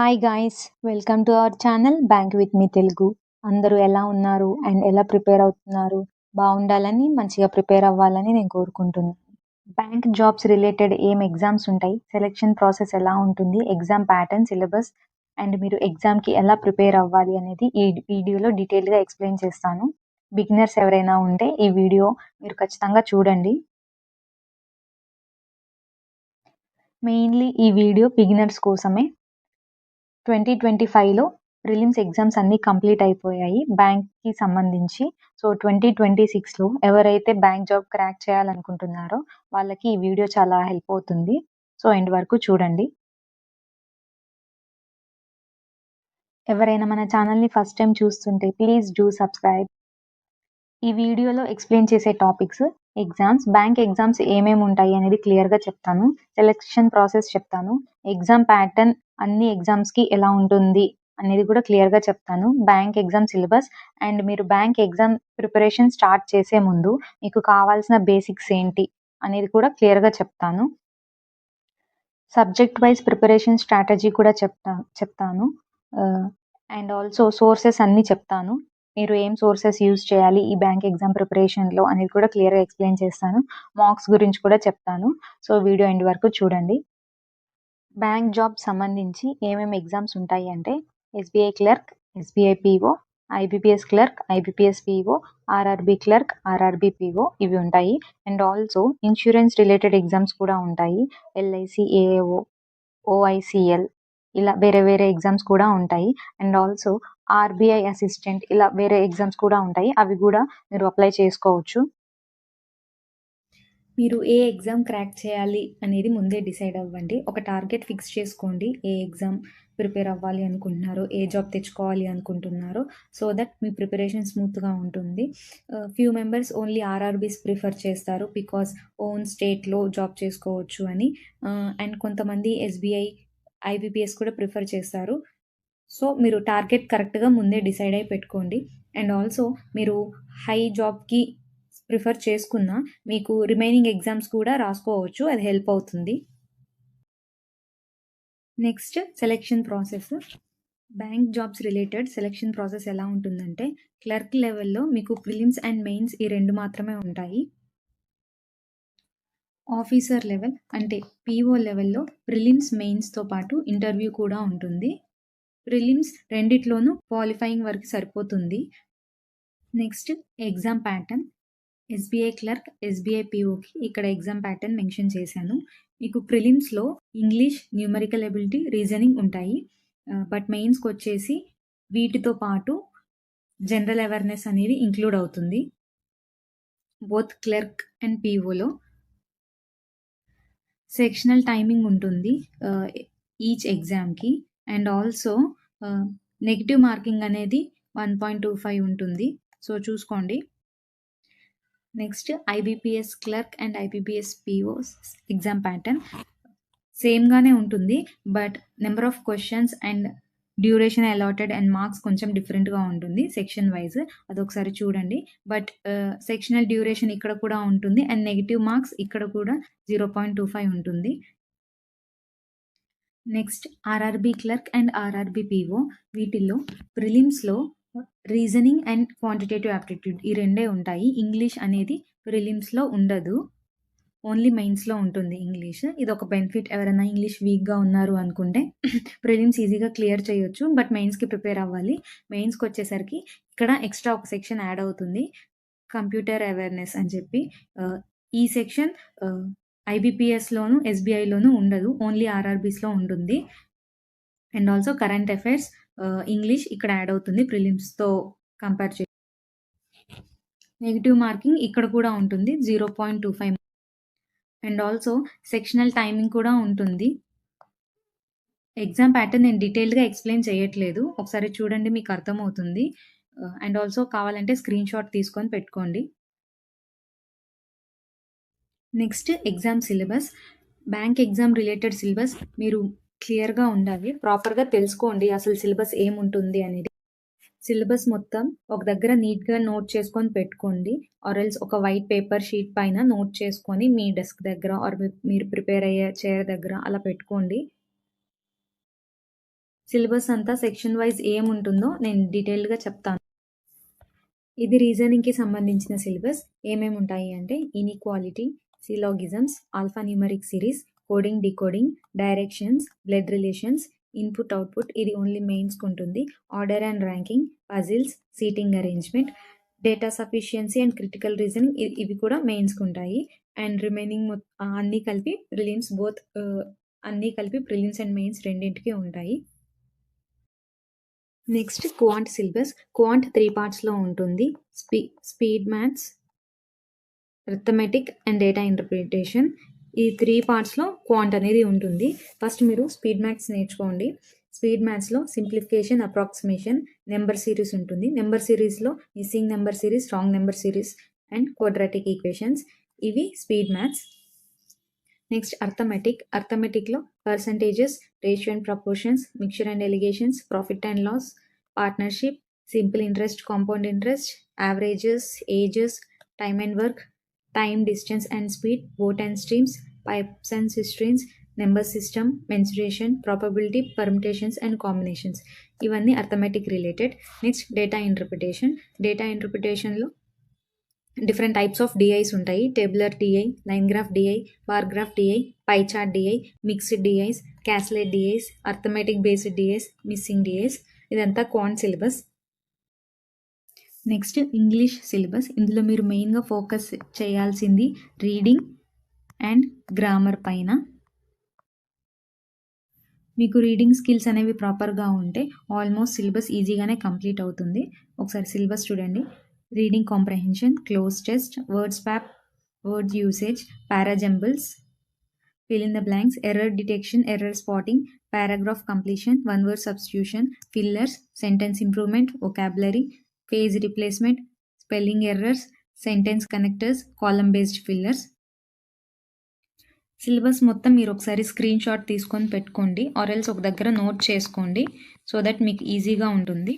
Hi guys! Welcome to our channel bank with me Telugu. అందరూ ఎలా ఉన్నారు? అండ్ ఎలా ప్రిపేర్ అవుతున్నారు? బావుండాలని, మంచిగా ప్రిపేర్ అవ్వాలని నేను కోరుకుంటున్నాను. బ్యాంక్ జాబ్స్ రిలేటెడ్ ఏం ఎగ్జామ్స్ ఉంటాయి? సెలక్షన్ ప్రాసెస్ ఎలా ఉంటుంది? ఎగ్జామ్ ప్యాటర్న్, సిలబస్ అండ్ మీరు ఎగ్జామ్‌కి ఎలా ప్రిపేర్ అవ్వాలి అనేది ఈ వీడియోలో డీటెయిల్‌గా ఎక్స్‌ప్లెయిన్ చేస్తాను. బిగినర్స్ ఎవరైనా ఉంటే ఈ వీడియో మీరు ఖచ్చితంగా చూడండి. మెయిన్‌లీ ఈ వీడియో బిగినర్స్ కోసమే. 2025లో ప్రిలిమ్స్ ఎగ్జామ్స్ అన్నీ కంప్లీట్ అయిపోయాయి బ్యాంక్‌కి సంబంధించి. సో, 2026లో ఎవరైతే బ్యాంక్ జాబ్ క్రాక్ చేయాలనుకుంటున్నారో వాళ్ళకి ఈ వీడియో చాలా హెల్ప్ అవుతుంది. సో, ఎండ్ వరకు చూడండి. ఎవరైనా మన ఛానల్‌ని ఫస్ట్ టైమ్ చూస్తుంటే ప్లీజ్ డూ సబ్స్క్రైబ్. ఈ వీడియోలో ఎక్స్‌ప్లెయిన్ చేసే టాపిక్స్ బ్యాంక్ ఎగ్జామ్స్ ఏమేమి ఉంటాయి అనేది క్లియర్‌గా చెప్తాను. సెలక్షన్ ప్రాసెస్ చెప్తాను. ఎగ్జామ్ ప్యాటర్న్ అన్ని ఎగ్జామ్స్‌కి ఎలా ఉంటుంది అనేది కూడా క్లియర్‌గా చెప్తాను. బ్యాంక్ ఎగ్జామ్ సిలబస్ అండ్ మీరు బ్యాంక్ ఎగ్జామ్ ప్రిపరేషన్ స్టార్ట్ చేసే ముందు మీకు కావాల్సిన బేసిక్స్ ఏంటి అనేది కూడా క్లియర్‌గా చెప్తాను. సబ్జెక్ట్ వైస్ ప్రిపరేషన్ స్ట్రాటజీ కూడా చెప్తాను. అండ్ ఆల్సో సోర్సెస్ అన్నీ చెప్తాను. మీరు ఏం సోర్సెస్ యూజ్ చేయాలి ఈ బ్యాంక్ ఎగ్జామ్ ప్రిపరేషన్‌లో అనేది కూడా క్లియర్‌గా ఎక్స్‌ప్లెయిన్ చేస్తాను. మార్క్స్ గురించి కూడా చెప్తాను. సో, వీడియో ఎండ్ వరకు చూడండి. బ్యాంక్ జాబ్ సంబంధించి ఏమేమి ఎగ్జామ్స్ ఉంటాయి అంటే SBI clerk, SBI PO, IBPS clerk, IBPS PO, RRB clerk, RRB PO ఇవి ఉంటాయి. And also insurance related exams కూడా ఉంటాయి. ఎల్ఐసి, ఏఏఓ, ఓఐసీఎల్ ఇలా వేరే వేరే ఎగ్జామ్స్ కూడా ఉంటాయి. అండ్ ఆల్సో ఆర్బీఐ అసిస్టెంట్ ఇలా వేరే ఎగ్జామ్స్ కూడా ఉంటాయి. అవి కూడా మీరు అప్లై చేసుకోవచ్చు. మీరు ఏ ఎగ్జామ్ క్రాక్ చేయాలి అనేది ముందే డిసైడ్ అవ్వండి. ఒక టార్గెట్ ఫిక్స్ చేసుకోండి. ఏ ఎగ్జామ్ ప్రిపేర్ అవ్వాలి అనుకుంటున్నారో, ఏ జాబ్ తెచ్చుకోవాలి అనుకుంటున్నారో, సో దట్ మీ ప్రిపరేషన్ స్మూత్‌గా ఉంటుంది. Few members only RRBs prefer చేస్తారు బికాస్ ఓన్ స్టేట్‌లో జాబ్ చేసుకోవచ్చు అని. అండ్ కొంతమంది ఎస్‌బీఐ, ఐబీపీఎస్ కూడా ప్రిఫర్ చేస్తారు. సో, మీరు టార్గెట్ కరెక్ట్‌గా ముందే డిసైడ్ అయ్యి పెట్టుకోండి. అండ్ ఆల్సో మీరు హై జాబ్‌కి ప్రిఫర్ చేసుకున్నా మీకు రిమైనింగ్ ఎగ్జామ్స్ కూడా రాసుకోవచ్చు. అది హెల్ప్ అవుతుంది. Next selection process. Bank jobs related selection process ఎలా ఉంటుందంటే క్లర్క్ లెవెల్‌లో మీకు ప్రిలిమ్స్ అండ్ మెయిన్స్ ఈ 2 మాత్రమే ఉంటాయి. ఆఫీసర్ లెవెల్ అంటే పీఓ లెవెల్‌లో ప్రిలిమ్స్, మెయిన్స్‌తో పాటు ఇంటర్వ్యూ కూడా ఉంటుంది. ప్రిలిమ్స్ రెండిట్లోనూ క్వాలిఫైయింగ్ వరకు సరిపోతుంది. Next exam pattern. SBI clerk, SBI పీఓకి ఇక్కడ ఎగ్జామ్ ప్యాటర్న్ మెన్షన్ చేశాను. మీకు ప్రిలిమ్స్‌లో ఇంగ్లీష్, న్యూమరికల్ ఎబిలిటీ, రీజనింగ్ ఉంటాయి. బట్ మెయిన్స్‌కొచ్చేసి వీటితో పాటు జనరల్ అవేర్‌నెస్ అనేది ఇంక్లూడ్ అవుతుంది. బోత్ క్లర్క్ అండ్ పీఓలో. సెక్షనల్ టైమింగ్ ఉంటుంది ఈచ్ ఎగ్జామ్‌కి. అండ్ ఆల్సో నెగెటివ్ మార్కింగ్ అనేది 1.25 ఉంటుంది. సో, చూసుకోండి. Next IBPS clerk and IBPS PO exam pattern సేమ్‌గానే ఉంటుంది. But number of questions and duration allotted and marks కొంచెం డిఫరెంట్‌గా ఉంటుంది సెక్షన్ వైస్. అదొకసారి చూడండి. బట్ సెక్షనల్ డ్యూరేషన్ ఇక్కడ కూడా ఉంటుంది. అండ్ నెగెటివ్ మార్క్స్ ఇక్కడ కూడా 0.25 ఉంటుంది. Next RRB clerk and RRB PO వీటిల్లో ప్రిలిమ్స్‌లో రీజనింగ్ అండ్ క్వాంటిటేటివ్ యాప్టిట్యూడ్ ఈ రెండే ఉంటాయి. ఇంగ్లీష్ అనేది ప్రిలిమ్స్‌లో ఉండదు. ఓన్లీ మెయిన్స్‌లో ఉంటుంది ఇంగ్లీష్. ఇదొక బెనిఫిట్. ఎవరైనా ఇంగ్లీష్ వీక్‌గా ఉన్నారు అనుకుంటే ప్రిలిమ్స్ ఈజీగా క్లియర్ చేయొచ్చు. బట్ మెయిన్స్‌కి ప్రిపేర్ అవ్వాలి. మెయిన్స్‌కొచ్చేసరికి ఇక్కడ ఎక్స్ట్రా ఒక సెక్షన్ యాడ్ అవుతుంది. కంప్యూటర్ అవేర్‌నెస్ అని చెప్పి. ఈ సెక్షన్ ఐబీపీఎస్‌లోను, ఎస్‌బీఐలోను ఉండదు. ఓన్లీ ఆర్ఆర్‌బీస్‌లో ఉంటుంది. And also current affairs, English ఇక్కడ యాడ్ అవుతుంది ప్రిలిమ్స్‌తో కంపేర్ చేసి. నెగెటివ్ మార్కింగ్ ఇక్కడ కూడా ఉంటుంది 0.25. అండ్ ఆల్సో సెక్షనల్ టైమింగ్ కూడా ఉంటుంది. ఎగ్జామ్ ప్యాటర్న్ నేను డీటెయిల్డ్‌గా ఎక్స్‌ప్లెయిన్ చేయట్లేదు. ఒకసారి చూడండి మీకు అర్థమవుతుంది. అండ్ ఆల్సో కావాలంటే స్క్రీన్‌షాట్ తీసుకొని పెట్టుకోండి. Next exam syllabus. Bank exam related syllabus మీరు క్లియర్‌గా ఉండాలి. ప్రాపర్‌గా తెలుసుకోండి అసలు సిలబస్ ఏముంటుంది అనేది. సిలబస్ మొత్తం ఒక దగ్గర నీట్‌గా నోట్ చేసుకొని పెట్టుకోండి. ఆర్ ఎల్స్ ఒక వైట్ పేపర్ షీట్ పైన నోట్ చేసుకొని మీ డెస్క్ దగ్గర ఆర్ మీరు ప్రిపేర్ అయ్యే చైర్ దగ్గర అలా పెట్టుకోండి. సిలబస్ అంతా సెక్షన్ వైజ్ ఏముంటుందో నేను డీటెయిల్డ్‌గా చెప్తాను. ఇది రీజనింగ్‌కి సంబంధించిన సిలబస్. ఏమేమి ఉంటాయి అంటే inequality, syllogisms, alpha numeric series, coding, decoding, directions, blood relations, input, output ఇది ఓన్లీ మెయిన్స్‌కి ఉంటుంది. Order and ranking, puzzles, seating arrangement, data sufficiency and critical reasoning ఇవి కూడా మెయిన్స్‌కి ఉంటాయి. అండ్ రిమైనింగ్ అన్నీ కలిపి అన్నీ కలిపి ప్రిలిమ్స్ అండ్ మెయిన్స్ రెండింటికి ఉంటాయి. Next quant syllabus. క్వాంట్ 3 పార్ట్స్‌లో ఉంటుంది. Speed maths, arithmetic and data interpretation. ఈ 3 పార్ట్స్‌లో క్వాంట్ అనేది ఉంటుంది. ఫస్ట్ మీరు స్పీడ్ మ్యాథ్స్ నేర్చుకోండి. స్పీడ్ మ్యాథ్స్‌లో సింప్లిఫికేషన్, అప్రాక్సిమేషన్, నెంబర్ సిరీస్ ఉంటుంది. నెంబర్ సిరీస్‌లో missing number series, wrong number series and quadratic equations ఇవి స్పీడ్ మ్యాథ్స్. Next arithmetic. అర్థమెటిక్‌లో percentages, ratio and proportions, mixture and alligations, profit and loss, partnership, simple interest, compound interest, averages, ages, time and work, time, distance and speed, boat and streams, pipes and cisterns, number system, mensuration, probability, permutations and combinations ఇవన్నీ arithmetic related. Next data interpretation. Data ఇంటర్ప్రిటేషన్‌లో different types of DIs ఉంటాయి. Tabular DI, line graph DI, bar graph DI, pie chart DI, mixed DIs, caselet DIs, arithmetic based DIs, missing DIs ఇదంతా quant syllabus. Next English syllabus. ఇందులో మీరు మెయిన్గా focus చేయాల్సింది reading and grammar పైన. మీకు reading skills అనేవి ప్రాపర్గా ఉంటే ఆల్మోస్ట్ సిలబస్ ఈజీగానే కంప్లీట్ అవుతుంది. ఒకసారి సిలబస్ చూడండి. Reading comprehension, cloze test, word swap, word usage, parajumbles, fill in the blanks, error detection, error spotting, paragraph completion, one word substitution, fillers, sentence improvement, vocabulary, phrase replacement, spelling errors, sentence connectors, column based fillers. Syllabus మొత్తం మీరు ఒకసారి screen shot తీసుకొని పెట్టుకోండి, or else ఒక దగ్గర note చేసుకోండి so that మీకు ఈజీగా ఉంటుంది.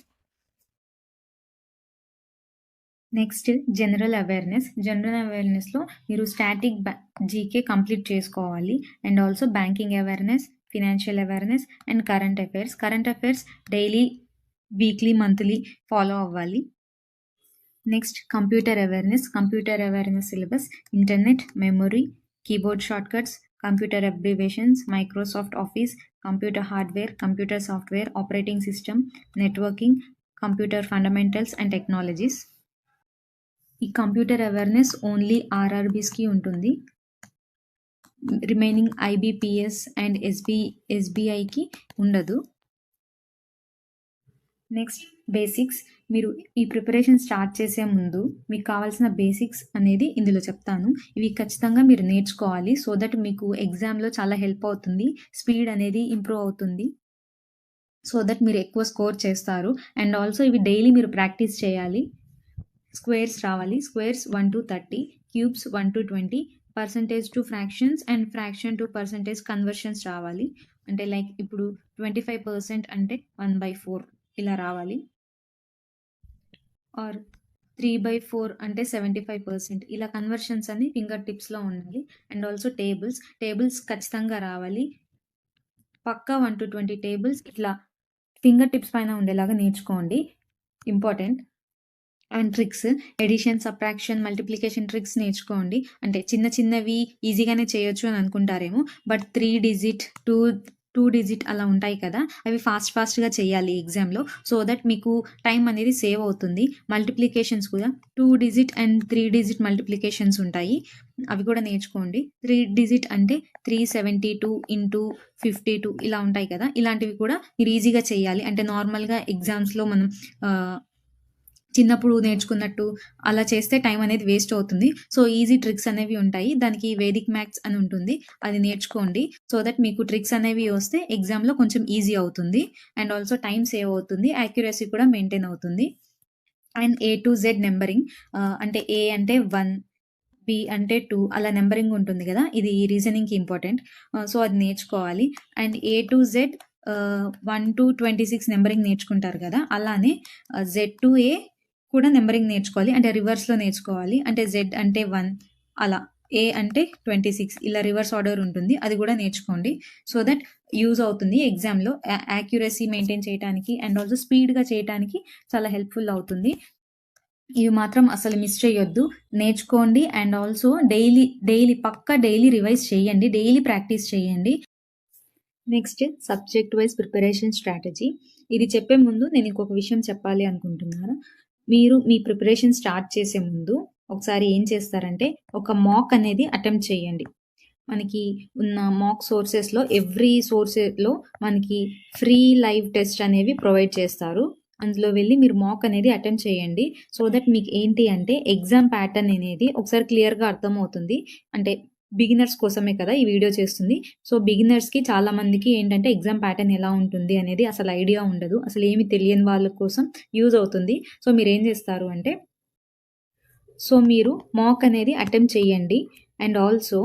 Next general awareness. జనరల్ అవేర్నెస్లో మీరు స్టాటిక్ జీకే కంప్లీట్ చేసుకోవాలి and also banking awareness, financial awareness and current affairs. Current affairs daily, weekly, monthly follow అవ్వాలి. Next computer awareness. Computer awareness syllabus internet, memory, keyboard shortcuts, computer abbreviations, Microsoft Office, computer hardware, computer software, operating system, networking, computer fundamentals and technologies. ఈ computer awareness only ఆర్ఆర్బీస్కి ఉంటుంది. Remaining IBPS and ఎస్బీఐకి ఉండదు. Next basics. మీరు ఈ preparation start చేసే ముందు మీకు కావాల్సిన బేసిక్స్ అనేది ఇందులో చెప్తాను. ఇవి ఖచ్చితంగా మీరు నేర్చుకోవాలి సో దట్ మీకు ఎగ్జామ్లో చాలా హెల్ప్ అవుతుంది. స్పీడ్ అనేది ఇంప్రూవ్ అవుతుంది సో దట్ మీరు ఎక్కువ స్కోర్ చేస్తారు. అండ్ ఆల్సో ఇవి డైలీ మీరు ప్రాక్టీస్ చేయాలి. స్క్వేర్స్ రావాలి. Squares 1 to 30, cubes 1 to 20, percentage to fractions and fraction to percentage conversions రావాలి. అంటే లైక్ ఇప్పుడు 25% అంటే 1/4 ఇలా రావాలి. ఆర్ 3/4 అంటే 75% ఇలా కన్వర్షన్స్ అన్ని ఫింగర్ టిప్స్లో ఉండాలి. అండ్ ఆల్సో టేబుల్స్ ఖచ్చితంగా రావాలి. పక్కా 1 to 20 టేబుల్స్ ఇట్లా ఫింగర్ టిప్స్ పైన ఉండేలాగా నేర్చుకోండి. Important. And tricks, addition, subtraction, multiplication tricks నేర్చుకోండి. అంటే చిన్నవి ఈజీగానే చేయొచ్చు అని అనుకుంటారేమో, బట్ 3 డిజిట్, 2 డిజిట్ అలా ఉంటాయి కదా, అవి ఫాస్ట్గా చేయాలి ఎగ్జామ్లో సో దట్ మీకు టైం అనేది సేవ్ అవుతుంది. మల్టిప్లికేషన్స్ కూడా 2 డిజిట్ అండ్ 3 డిజిట్ మల్టిప్లికేషన్స్ ఉంటాయి, అవి కూడా నేర్చుకోండి. 3 డిజిట్ అంటే 372 ఇంటూ 52 ఇలా ఉంటాయి కదా, ఇలాంటివి కూడా మీరు ఈజీగా చేయాలి. అంటే నార్మల్గా ఎగ్జామ్స్లో మనం చిన్నప్పుడు నేర్చుకున్నట్టు అలా చేస్తే టైం అనేది వేస్ట్ అవుతుంది. సో ఈజీ ట్రిక్స్ అనేవి ఉంటాయి. దానికి వేదిక్ మ్యాథ్స్ అని ఉంటుంది, అది నేర్చుకోండి సో దట్ మీకు ట్రిక్స్ అనేవి వస్తే ఎగ్జామ్లో కొంచెం ఈజీ అవుతుంది. అండ్ ఆల్సో టైం సేవ్ అవుతుంది, యాక్యురసీ కూడా మెయింటైన్ అవుతుంది. And A to Z numbering, అంటే A అంటే 1, B అంటే 2 అలా నెంబరింగ్ ఉంటుంది కదా, ఇది రీజనింగ్కి ఇంపార్టెంట్. సో అది నేర్చుకోవాలి. And A to Z 1 to 26 numbering నేర్చుకుంటారు కదా, అలానే Z to A కూడా నెంబరింగ్ నేర్చుకోవాలి. అంటే రివర్స్లో నేర్చుకోవాలి. అంటే Z అంటే 1 అలా ఏ అంటే 26 ఇలా రివర్స్ ఆర్డర్ ఉంటుంది. అది కూడా నేర్చుకోండి. సో దట్ యూజ్ అవుతుంది ఎగ్జామ్‌లో యాక్యురసీ మెయింటైన్ చేయటానికి అండ్ ఆల్సో స్పీడ్‌గా చేయటానికి చాలా హెల్ప్‌ఫుల్ అవుతుంది. ఇవి మాత్రం అసలు మిస్ చేయొద్దు. నేర్చుకోండి అండ్ ఆల్సో డైలీ రివైజ్ చేయండి. డైలీ ప్రాక్టీస్ చేయండి. Next subject wise preparation strategy. ఇది చెప్పే ముందు నేను ఇంకొక విషయం చెప్పాలి అనుకుంటున్నాను. మీరు మీ ప్రిపరేషన్ స్టార్ట్ చేసే ముందు ఒకసారి ఏం చేస్తారంటే ఒక మాక్ అనేది అటెంప్ట్ చేయండి. మనకి ఉన్న మాక్ సోర్సెస్‌లో ఎవ్రీ సోర్స్‌లో మనకి ఫ్రీ లైవ్ టెస్ట్ అనేవి ప్రొవైడ్ చేస్తారు. అందులో వెళ్ళి మీరు మాక్ అనేది అటెంప్ట్ చేయండి. సో దట్ మీకు ఏంటి అంటే ఎగ్జామ్ ప్యాటర్న్ అనేది ఒకసారి క్లియర్‌గా అర్థమవుతుంది. అంటే బిగినర్స్ కోసమే కదా ఈ వీడియో చేస్తుంది. సో బిగినర్స్‌కి చాలా మందికి ఏంటంటే ఎగ్జామ్ ప్యాటర్న్ ఎలా ఉంటుంది అనేది అసలు ఐడియా ఉండదు. అసలు ఏమి తెలియని వాళ్ళ కోసం యూజ్ అవుతుంది. సో మీరేం చేస్తారు అంటే మీరు మాక్ అనేది అటెంప్ట్ చేయండి. అండ్ ఆల్సో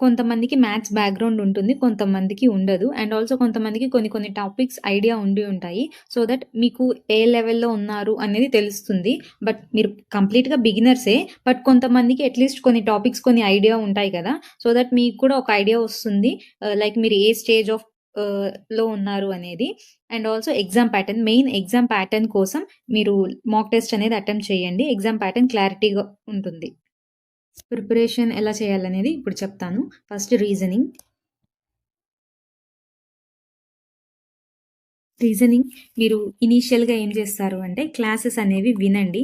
కొంతమందికి మ్యాథ్స్ బ్యాక్‌గ్రౌండ్ ఉంటుంది. కొంతమందికి ఉండదు. అండ్ ఆల్సో కొంతమందికి కొన్ని టాపిక్స్ ఐడియా ఉండి ఉంటాయి. సో దట్ మీకు ఏ లెవెల్‌లో ఉన్నారు అనేది తెలుస్తుంది. బట్ మీరు కంప్లీట్‌గా బిగినర్సే. బట్ కొంతమందికి అట్‌లీస్ట్ కొన్ని టాపిక్స్ కొన్ని ఐడియా ఉంటాయి కదా! సో దట్ మీకు కూడా ఒక ఐడియా వస్తుంది. లైక్ మీరు ఏ స్టేజ్ ఆఫ్ లో ఉన్నారు అనేది. And also main exam pattern కోసం మీరు మాక్ టెస్ట్ అనేది అటెంప్ట్ చేయండి. ఎగ్జామ్ ప్యాటర్న్ క్లారిటీగా ఉంటుంది. ప్రిపరేషన్ ఎలా చేయాలనేది ఇప్పుడు చెప్తాను. ఫస్ట్ రీజనింగ్ మీరు ఇనీషియల్‌గా ఏం చేస్తారు అంటే క్లాసెస్ అనేవి వినండి.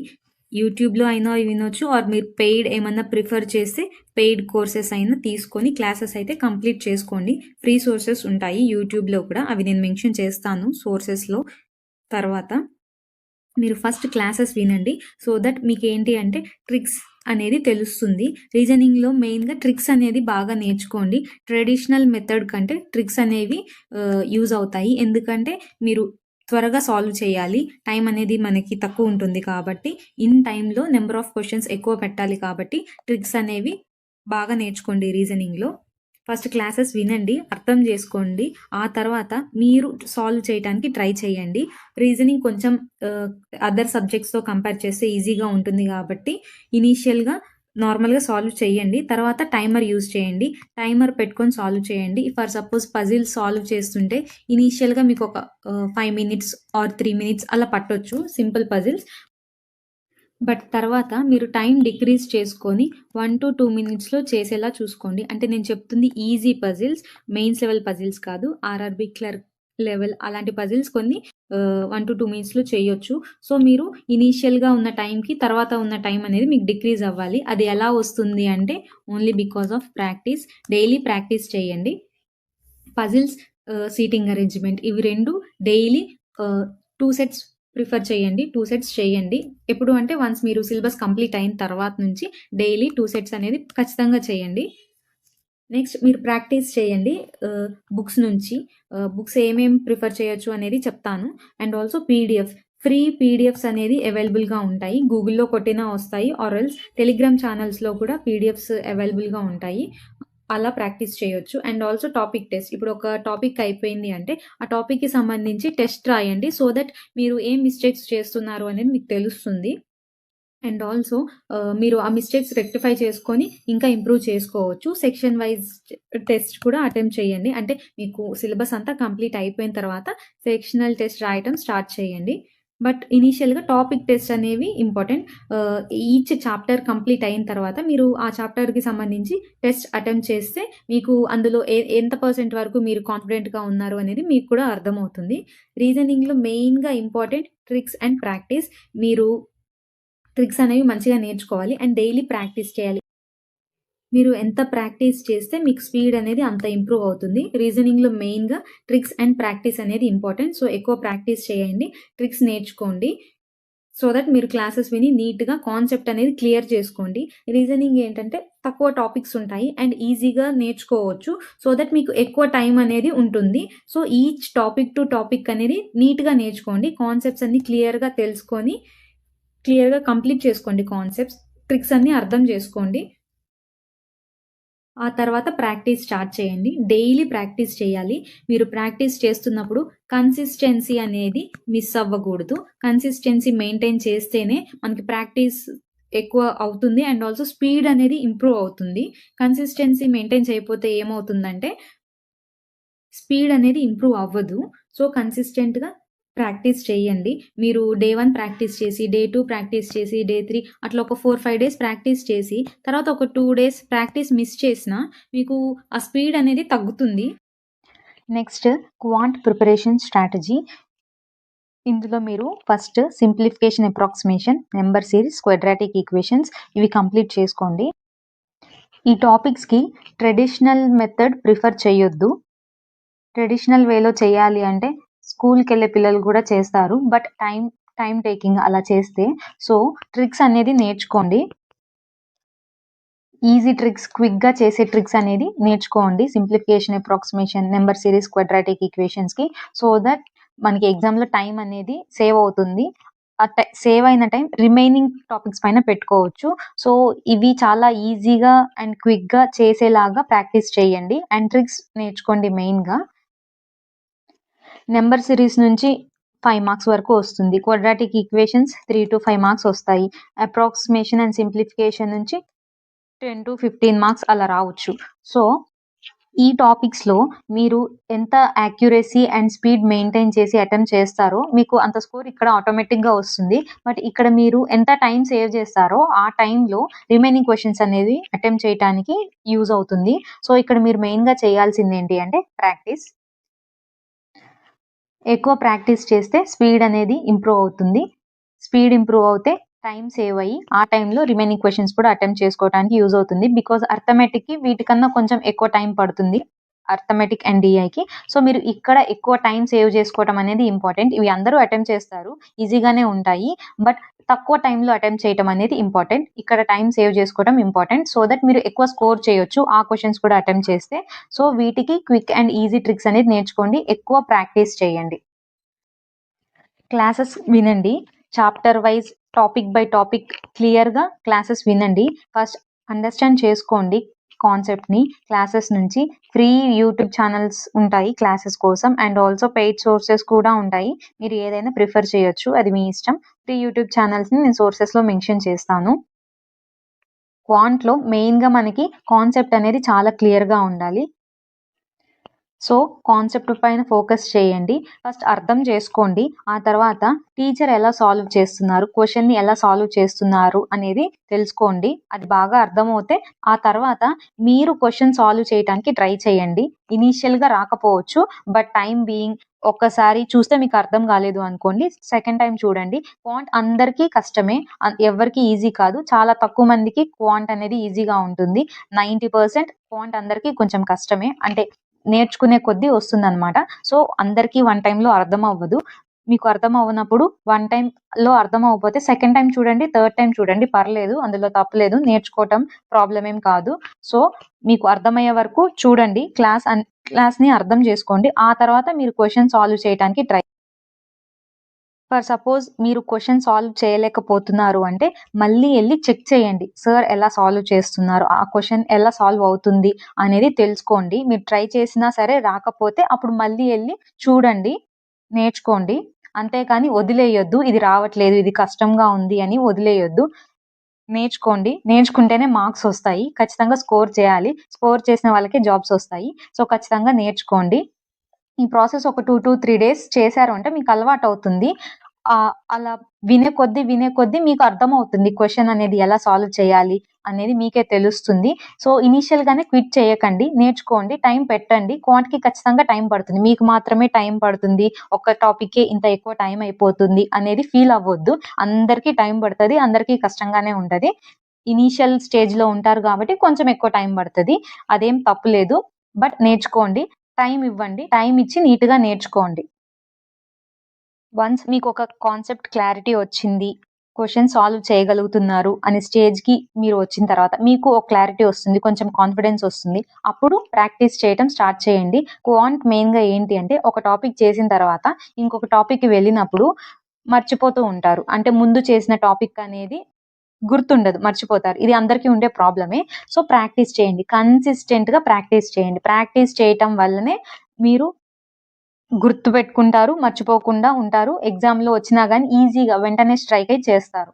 యూట్యూబ్‌లో అయినా వినొచ్చు ఆర్ మీరు పెయిడ్ ఏమన్నా ప్రిఫర్ చేస్తే పెయిడ్ కోర్సెస్ అయినా తీసుకొని క్లాసెస్ అయితే కంప్లీట్ చేసుకోండి. ఫ్రీ సోర్సెస్ ఉంటాయి యూట్యూబ్‌లో కూడా. అవి నేను మెన్షన్ చేస్తాను సోర్సెస్‌లో తర్వాత. మీరు ఫస్ట్ క్లాసెస్ వినండి. సో దట్ మీకేంటి అంటే ట్రిక్స్ అనేది తెలుస్తుంది. రీజనింగ్‌లో మెయిన్‌గా ట్రిక్స్ అనేది బాగా నేర్చుకోండి. ట్రెడిషనల్ మెథడ్ కంటే ట్రిక్స్ అనేవి యూజ్ అవుతాయి. ఎందుకంటే మీరు త్వరగా సాల్వ్ చేయాలి. టైం అనేది మనకి తక్కువ ఉంటుంది కాబట్టి, ఇన్ టైమ్‌లో నెంబర్ ఆఫ్ క్వెషన్స్ ఎక్కువ పెట్టాలి కాబట్టి ట్రిక్స్ అనేవి బాగా నేర్చుకోండి రీజనింగ్‌లో. ఫస్ట్ క్లాసెస్ వినండి, అర్థం చేసుకోండి. ఆ తర్వాత మీరు సాల్వ్ చేయటానికి ట్రై చేయండి. రీజనింగ్ కొంచెం అదర్ సబ్జెక్ట్స్‌తో కంపేర్ చేస్తే ఈజీగా ఉంటుంది కాబట్టి ఇనీషియల్‌గా నార్మల్‌గా సాల్వ్ చేయండి. తర్వాత టైమర్ యూజ్ చేయండి. టైమర్ పెట్టుకొని సాల్వ్ చేయండి. ఫర్ సపోజ్ పజిల్స్ సాల్వ్ చేస్తుంటే ఇనీషియల్‌గా మీకు ఒక 5 మినిట్స్ ఆర్ 3 మినిట్స్ అలా పట్టొచ్చు సింపుల్ పజిల్స్. బట్ తర్వాత మీరు టైం డిక్రీజ్ చేసుకొని 1-2 మినిట్స్‌లో చేసేలా చూసుకోండి. అంటే నేను చెప్తుంది easy puzzles, mains level puzzles కాదు. ఆర్ఆర్‌బీ క్లర్క్ లెవెల్ అలాంటి పజిల్స్ కొన్ని 1-2 మినిట్స్‌లో చేయొచ్చు. సో మీరు ఇనీషియల్‌గా ఉన్న టైంకి తర్వాత ఉన్న టైం అనేది మీకు డిక్రీజ్ అవ్వాలి. అది ఎలా వస్తుంది అంటే only because of practice. Daily practice చేయండి. పజిల్స్, సీటింగ్ అరేంజ్‌మెంట్ ఇవి 2 డైలీ 2 సెట్స్ ప్రిఫర్ చేయండి. 2 సెట్స్ చేయండి. ఎప్పుడు అంటే వన్స్ మీరు సిలబస్ కంప్లీట్ అయిన తర్వాత నుంచి డైలీ 2 సెట్స్ అనేది ఖచ్చితంగా చేయండి. నెక్స్ట్ మీరు ప్రాక్టీస్ చేయండి బుక్స్ నుంచి. బుక్స్ ఏమేమి ప్రిఫర్ చేయొచ్చు అనేది చెప్తాను. And also PDF. Free PDFs అనేది అవైలబుల్‌గా ఉంటాయి. గూగుల్‌లో కొట్టినా వస్తాయి. ఆర్ ఎల్స్ టెలిగ్రామ్ ఛానల్స్‌లో కూడా పీడిఎఫ్స్ అవైలబుల్‌గా ఉంటాయి. అలా ప్రాక్టీస్ చేయొచ్చు. And also topic test. ఇప్పుడు ఒక టాపిక్ అయిపోయింది అంటే ఆ టాపిక్‌కి సంబంధించి టెస్ట్ రాయండి. సో దట్ మీరు ఏం మిస్టేక్స్ చేస్తున్నారు అనేది మీకు తెలుస్తుంది. అండ్ ఆల్సో మీరు ఆ మిస్టేక్స్ రెక్టిఫై చేసుకొని ఇంకా ఇంప్రూవ్ చేసుకోవచ్చు. సెక్షన్ వైజ్ టెస్ట్ కూడా అటెంప్ట్ చేయండి. అంటే మీకు సిలబస్ అంతా కంప్లీట్ అయిపోయిన తర్వాత సెక్షనల్ టెస్ట్ రాయటం స్టార్ట్ చేయండి. బట్ ఇనీషియల్‌గా టాపిక్ టెస్ట్ అనేవి ఇంపార్టెంట్. ఈచ్ చాప్టర్ కంప్లీట్ అయిన తర్వాత మీరు ఆ చాప్టర్‌కి సంబంధించి టెస్ట్ అటెంప్ట్ చేస్తే మీకు అందులో ఎంత పర్సెంట్ వరకు మీరు కాన్ఫిడెంట్‌గా ఉన్నారు అనేది మీకు కూడా అర్థమవుతుంది. రీజనింగ్‌లో మెయిన్‌గా ఇంపార్టెంట్ ట్రిక్స్ అండ్ ప్రాక్టీస్. మీరు ట్రిక్స్ అనేవి మంచిగా నేర్చుకోవాలి అండ్ డైలీ ప్రాక్టీస్ చేయాలి. మీరు ఎంత ప్రాక్టీస్ చేస్తే మీకు స్పీడ్ అనేది అంత ఇంప్రూవ్ అవుతుంది. రీజనింగ్‌లో మెయిన్‌గా ట్రిక్స్ అండ్ ప్రాక్టీస్ అనేది ఇంపార్టెంట్. సో ఎక్కువ ప్రాక్టీస్ చేయండి. ట్రిక్స్ నేర్చుకోండి. సో దట్ మీరు క్లాసెస్ విని నీట్‌గా కాన్సెప్ట్ అనేది క్లియర్ చేసుకోండి. రీజనింగ్ ఏంటంటే తక్కువ టాపిక్స్ ఉంటాయి అండ్ ఈజీగా నేర్చుకోవచ్చు. సో దట్ మీకు ఎక్కువ టైం అనేది ఉంటుంది. So each topic to topic అనేది నీట్‌గా నేర్చుకోండి. కాన్సెప్ట్స్ అన్నీ క్లియర్‌గా తెలుసుకొని క్లియర్‌గా కంప్లీట్ చేసుకోండి కాన్సెప్ట్స్. ట్రిక్స్ అన్నీ అర్థం చేసుకోండి. ఆ తర్వాత ప్రాక్టీస్ స్టార్ట్ చేయండి. డైలీ ప్రాక్టీస్ చేయాలి. మీరు ప్రాక్టీస్ చేస్తున్నప్పుడు కన్సిస్టెన్సీ అనేది మిస్ అవ్వకూడదు. కన్సిస్టెన్సీ మెయింటైన్ చేస్తేనే మనకి ప్రాక్టీస్ ఎక్కువ అవుతుంది. అండ్ ఆల్సో స్పీడ్ అనేది ఇంప్రూవ్ అవుతుంది. కన్సిస్టెన్సీ మెయింటైన్ చేయకపోతే ఏమవుతుందంటే స్పీడ్ అనేది ఇంప్రూవ్ అవ్వదు. సో, కన్సిస్టెంట్‌గా ప్రాక్టీస్ చేయండి. మీరు డే 1 ప్రాక్టీస్ చేసి, డే 2 ప్రాక్టీస్ చేసి, డే 3 అట్లా ఒక 4, 5 డేస్ ప్రాక్టీస్ చేసి, తర్వాత ఒక 2 డేస్ ప్రాక్టీస్ మిస్ చేసినా మీకు ఆ స్పీడ్ అనేది తగ్గుతుంది. Next quant preparation strategy. ఇందులో మీరు first simplification approximation, number series, quadratic equations ఇవి కంప్లీట్ చేసుకోండి. ఈ టాపిక్స్‌కి ట్రెడిషనల్ మెథడ్ ప్రిఫర్ చేయొద్దు. ట్రెడిషనల్ వేలో చేయాలి అంటే స్కూల్‌కెళ్ళే పిల్లలు కూడా చేస్తారు. బట్ టైమ్ టేకింగ్ అలా చేస్తే. సో, ట్రిక్స్ అనేది నేర్చుకోండి. ఈజీ ట్రిక్స్, క్విక్‌గా చేసే ట్రిక్స్ అనేది నేర్చుకోండి. Simplification, approximation, number series, quadratic ఈక్వేషన్స్‌కి. సో దట్ మనకి ఎగ్జామ్‌లో టైం అనేది సేవ్ అవుతుంది. ఆ సేవ్ అయిన టైం రిమైనింగ్ టాపిక్స్ పైన పెట్టుకోవచ్చు. సో, ఇవి చాలా ఈజీగా అండ్ క్విక్‌గా చేసేలాగా ప్రాక్టీస్ చేయండి. అండ్ ట్రిక్స్ నేర్చుకోండి మెయిన్‌గా. నెంబర్ సిరీస్ నుంచి 5 మార్క్స్ వరకు వస్తుంది. క్వాడ్రాటిక్ ఈక్వేషన్స్ 3-5 మార్క్స్ వస్తాయి. అప్రాక్సిమేషన్ అండ్ సింప్లిఫికేషన్ నుంచి 10-15 మార్క్స్ అలా రావచ్చు. సో, ఈ టాపిక్స్‌లో మీరు ఎంత యాక్యురసీ అండ్ స్పీడ్ మెయింటైన్ చేసి అటెంప్ట్ చేస్తారో మీకు అంత స్కోర్ ఇక్కడ ఆటోమేటిక్‌గా వస్తుంది. బట్ ఇక్కడ మీరు ఎంత టైమ్ సేవ్ చేస్తారో ఆ టైమ్‌లో రిమైనింగ్ క్వెషన్స్ అనేవి అటెంప్ట్ చేయటానికి యూజ్ అవుతుంది. సో, ఇక్కడ మీరు మెయిన్‌గా చేయాల్సింది ఏంటి అంటే ప్రాక్టీస్. ఎక్కువ ప్రాక్టీస్ చేస్తే స్పీడ్ అనేది ఇంప్రూవ్ అవుతుంది. స్పీడ్ ఇంప్రూవ్ అవుతే టైమ్ సేవ్ అయ్యి, ఆ టైంలో రిమైనింగ్ క్వెషన్స్ కూడా అటెంప్ట్ చేసుకోవడానికి యూజ్ అవుతుంది. బికాజ్ అర్థమెటిక్‌కి వీటికన్నా కొంచెం ఎక్కువ టైం పడుతుంది. Arithmetic and డీఐకి. సో, మీరు ఇక్కడ ఎక్కువ టైం సేవ్ చేసుకోవడం అనేది ఇంపార్టెంట్. ఇవి అందరూ అటెంప్ట్ చేస్తారు. ఈజీగానే ఉంటాయి. బట్ తక్కువ టైంలో అటెంప్ట్ చేయటం అనేది ఇంపార్టెంట్. ఇక్కడ టైం సేవ్ చేసుకోవడం ఇంపార్టెంట్. సో దట్ మీరు ఎక్కువ స్కోర్ చేయొచ్చు ఆ క్వెషన్స్ కూడా అటెంప్ట్ చేస్తే. సో, వీటికి క్విక్ అండ్ ఈజీ ట్రిక్స్ అనేది నేర్చుకోండి. ఎక్కువ ప్రాక్టీస్ చేయండి. క్లాసెస్ వినండి. Chapter wise, topic by topic క్లియర్‌గా క్లాసెస్ వినండి. ఫస్ట్ అండర్‌స్టాండ్ చేసుకోండి కాన్సెప్ట్‌ని క్లాసెస్ నుంచి. ఫ్రీ యూట్యూబ్ ఛానల్స్ ఉంటాయి క్లాసెస్ కోసం. అండ్ ఆల్సో పెయిడ్ సోర్సెస్ కూడా ఉంటాయి. మీరు ఏదైనా ప్రిఫర్ చేయొచ్చు. అది మీ ఇష్టం. ఫ్రీ యూట్యూబ్ ఛానల్స్‌ని నేను సోర్సెస్‌లో మెన్షన్ చేస్తాను. క్వాంట్‌లో మెయిన్‌గా మనకి కాన్సెప్ట్ అనేది చాలా క్లియర్‌గా ఉండాలి. సో, కాన్సెప్ట్ పైన ఫోకస్ చేయండి. ఫస్ట్ అర్థం చేసుకోండి. ఆ తర్వాత టీచర్ ఎలా సాల్వ్ చేస్తున్నారు, క్వెషన్‌ని ఎలా సాల్వ్ చేస్తున్నారు అనేది తెలుసుకోండి. అది బాగా అర్థమవుతే ఆ తర్వాత మీరు క్వెషన్ సాల్వ్ చేయటానికి ట్రై చేయండి. ఇనీషియల్‌గా రాకపోవచ్చు. బట్ టైమ్ బీయింగ్ ఒక్కసారి చూస్తే మీకు అర్థం కాలేదు అనుకోండి. సెకండ్ టైమ్ చూడండి. క్వాంట్ అందరికీ కష్టమే. ఎవ్వరికీ ఈజీ కాదు. చాలా తక్కువ మందికి క్వాంట్ అనేది ఈజీగా ఉంటుంది. 90% క్వాంట్ అందరికీ కొంచెం కష్టమే. అంటే నేర్చుకునే కొద్దీ వస్తుందనమాట. సో, అందరికీ వన్ టైమ్‌లో అర్థం అవ్వదు. మీకు అర్థం అవ్వనప్పుడు వన్ టైమ్‌లో అర్థం అవ్వకపోతే సెకండ్ టైమ్ చూడండి, థర్డ్ టైమ్ చూడండి పర్లేదు. అందులో తప్పులేదు. నేర్చుకోవటం ప్రాబ్లమ్ ఏం కాదు. సో, మీకు అర్థమయ్యే వరకు చూడండి. క్లాస్‌ని అర్థం చేసుకోండి. ఆ తర్వాత మీరు క్వెషన్ సాల్వ్ చేయటానికి ట్రై. ఫర్ సపోజ్ మీరు క్వెషన్ సాల్వ్ చేయలేకపోతున్నారు అంటే మళ్ళీ ఎళ్లి చెక్ చేయండి. సార్ ఎలా సాల్వ్ చేస్తున్నారు? ఆ క్వెషన్ ఎలా సాల్వ్ అవుతుంది అనేది తెలుసుకోండి. మీరు ట్రై చేసినా సరే రాకపోతే అప్పుడు మళ్ళీ ఎళ్లి చూడండి, నేర్చుకోండి. అంతేకాని వదిలేయొద్దు. ఇది రావట్లేదు, ఇది కష్టంగా ఉంది అని వదిలేయొద్దు. నేర్చుకోండి. నేర్చుకుంటేనే మార్క్స్ ఒస్తాయి. ఖచ్చితంగా స్కోర్ చేయాలి. స్కోర్ చేసిన వాళ్ళకే జాబ్స్ ఒస్తాయి. సో, ఖచ్చితంగా నేర్చుకోండి. ఈ ప్రాసెస్ ఒక 2-3 డేస్ చేశారు అంటే మీకు అలవాటవుతుంది. అలా వినే కొద్దీ మీకు అర్థమవుతుంది. క్వెషన్ అనేది ఎలా సాల్వ్ చేయాలి అనేది మీకే తెలుస్తుంది. సో, ఇనీషియల్‌గానే క్విట్ చేయకండి. నేర్చుకోండి. టైం పెట్టండి. క్వాంట్‌కి ఖచ్చితంగా టైం పడుతుంది. మీకు మాత్రమే టైం పడుతుంది. ఒక్క టాపిక్‌కే ఇంత ఎక్కువ టైం అయిపోతుంది అనేది ఫీల్ అవ్వొద్దు. అందరికీ టైం పడతది. అందరికీ కష్టంగానే ఉంటది. ఇనీషియల్ స్టేజ్‌లో ఉంటారు కాబట్టి కొంచెం ఎక్కువ టైం పడతది. అదేం తప్పు లేదు. బట్ నేర్చుకోండి. టైమ్ ఇవ్వండి. టైమ్ ఇచ్చి నీట్‌గా నేర్చుకోండి. వన్స్ మీకొక కాన్సెప్ట్ క్లారిటీ వచ్చింది. క్వెషన్ సాల్వ్ చేయగలుగుతున్నారు అనే స్టేజ్‌కి మీరు వచ్చిన తర్వాత మీకు ఒక క్లారిటీ వస్తుంది. కొంచెం కాన్ఫిడెన్స్ వస్తుంది. అప్పుడు ప్రాక్టీస్ చేయటం స్టార్ట్ చేయండి. క్వాంట్ మెయిన్‌గా ఏంటి అంటే ఒక టాపిక్ చేసిన తర్వాత ఇంకొక టాపిక్‌కి వెళ్ళినప్పుడు మర్చిపోతూ ఉంటారు. అంటే ముందు చేసిన టాపిక్ అనేది గుర్తుండదు. మర్చిపోతారు. ఇది అందరికీ ఉండే ప్రాబ్లమే. సో, ప్రాక్టీస్ చేయండి. కన్సిస్టెంట్‌గా ప్రాక్టీస్ చేయండి. ప్రాక్టీస్ చేయటం వల్లనే మీరు గుర్తుపెట్టుకుంటారు. మర్చిపోకుండా ఉంటారు. ఎగ్జామ్‌లో వచ్చినా గాని ఈజీగా వెంటనే స్ట్రైక్ అయి చేస్తారు.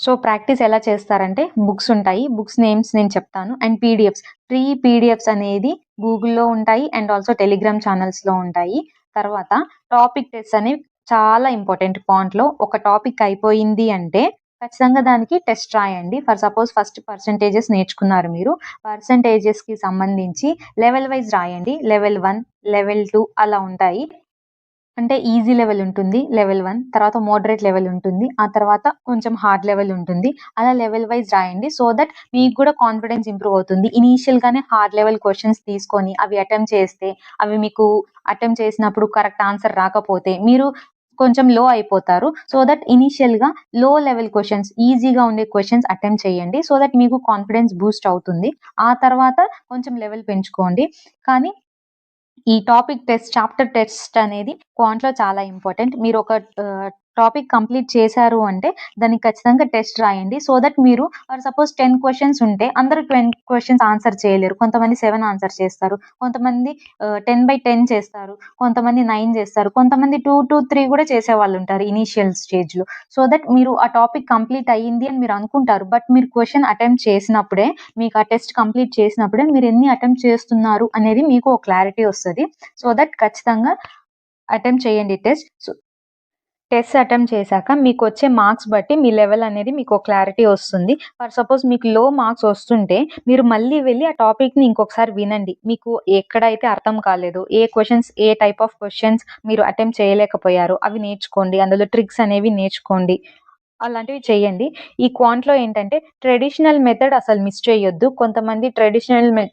సో, ప్రాక్టీస్ ఎలా చేస్తారంటే బుక్స్ ఉంటాయి. బుక్స్ నేమ్స్ నేను చెప్తాను. And PDFs. ఫ్రీ పీడిఎఫ్స్ అనేది గూగుల్‌లో ఉంటాయి. అండ్ ఆల్సో టెలిగ్రామ్ ఛానల్స్‌లో ఉంటాయి. తర్వాత టాపిక్ టెస్ట్ అనేవి చాలా ఇంపార్టెంట్ క్వాంట్‌లో. ఒక టాపిక్ అయిపోయింది అంటే ఖచ్చితంగా దానికి టెస్ట్ రాయండి. ఫర్ సపోజ్ ఫస్ట్ పర్సెంటేజెస్ నేర్చుకున్నారు మీరు. పర్సెంటేజెస్‌కి సంబంధించి లెవెల్ వైస్ రాయండి. లెవెల్ 1, లెవెల్ 2 అలా ఉంటాయి. అంటే ఈజీ లెవెల్ ఉంటుంది. లెవెల్ 1 తర్వాత మోడరేట్ లెవెల్ ఉంటుంది. ఆ తర్వాత కొంచెం హార్డ్ లెవెల్ ఉంటుంది. అలా లెవెల్ వైస్ రాయండి. సో దట్ మీకు కూడా కాన్ఫిడెన్స్ ఇంప్రూవ్ అవుతుంది. ఇనీషియల్‌గానే హార్డ్ లెవెల్ క్వెషన్స్ తీసుకొని అవి అటెంప్ట్ చేస్తే అవి మీకు అటెంప్ట్ చేసినప్పుడు కరెక్ట్ ఆన్సర్ రాకపోతే మీరు కొంచెం లో అయిపోతారు. సో దట్ ఇనీషియల్‌గా లో లెవెల్ క్వెషన్స్ ఈజీగా ఉండే క్వెషన్స్ అటెంప్ట్ చేయండి. సో దట్ మీకు కాన్ఫిడెన్స్ బూస్ట్ అవుతుంది. ఆ తర్వాత కొంచెం లెవెల్ పెంచుకోండి. కానీ ఈ టాపిక్ టెస్ట్, చాప్టర్ టెస్ట్ అనేది క్వాంట్‌లో చాలా ఇంపార్టెంట్. మీరు ఒక టాపిక్ కంప్లీట్ చేశారు అంటే దానికి ఖచ్చితంగా టెస్ట్ రాయండి. సో దట్ మీరు ఫర్ సపోజ్ 10 క్వెషన్స్ ఉంటే అందరూ 20 క్వెషన్స్ ఆన్సర్ చేయలేరు. కొంతమంది 7 ఆన్సర్ చేస్తారు. కొంతమంది 10/10 చేస్తారు. కొంతమంది 9 చేస్తారు. కొంతమంది 2-3 కూడా చేసేవాళ్ళుంటారు ఇనీషియల్ స్టేజ్‌లో. సో దట్ మీరు ఆ టాపిక్ కంప్లీట్ అయ్యింది అని మీరు అనుకుంటారు. బట్ మీరు క్వెషన్ అటెంప్ట్ చేసినప్పుడే మీకు ఆ టెస్ట్ కంప్లీట్ చేసినప్పుడే మీరు ఎన్ని అటెంప్ట్ చేస్తున్నారు అనేది మీకు ఒక క్లారిటీ వస్తది. సో దట్ ఖచ్చితంగా అటెంప్ట్ చేయండి టెస్ట్. టెస్ట్ అటెంప్ట్ చేశాక మీకొచ్చే మార్క్స్ బట్టి మీ లెవెల్ అనేది మీకు క్లారిటీ వస్తుంది. ఫర్ సపోజ్ మీకు లో మార్క్స్ వస్తుంటే మీరు మళ్ళీ వెళ్లి ఆ టాపిక్‌ని ఇంకొకసారి వినండి. మీకు ఎక్కడైతే అర్థం కాలేదో, ఏ క్వెషన్స్ ఏ టైప్ ఆఫ్ క్వెషన్స్ మీరు అటెంప్ట్ చేయలేకపోయారో అవి నేర్చుకోండి. అందులో ట్రిక్స్ అనేవి నేర్చుకోండి. అలాంటివి చేయండి. ఈ క్వాంట్‌లో ఏంటంటే ట్రెడిషనల్ మెథడ్ అసలు మిస్ చేయొద్దు. కొంతమంది ట్రెడిషనల్ మెథడ్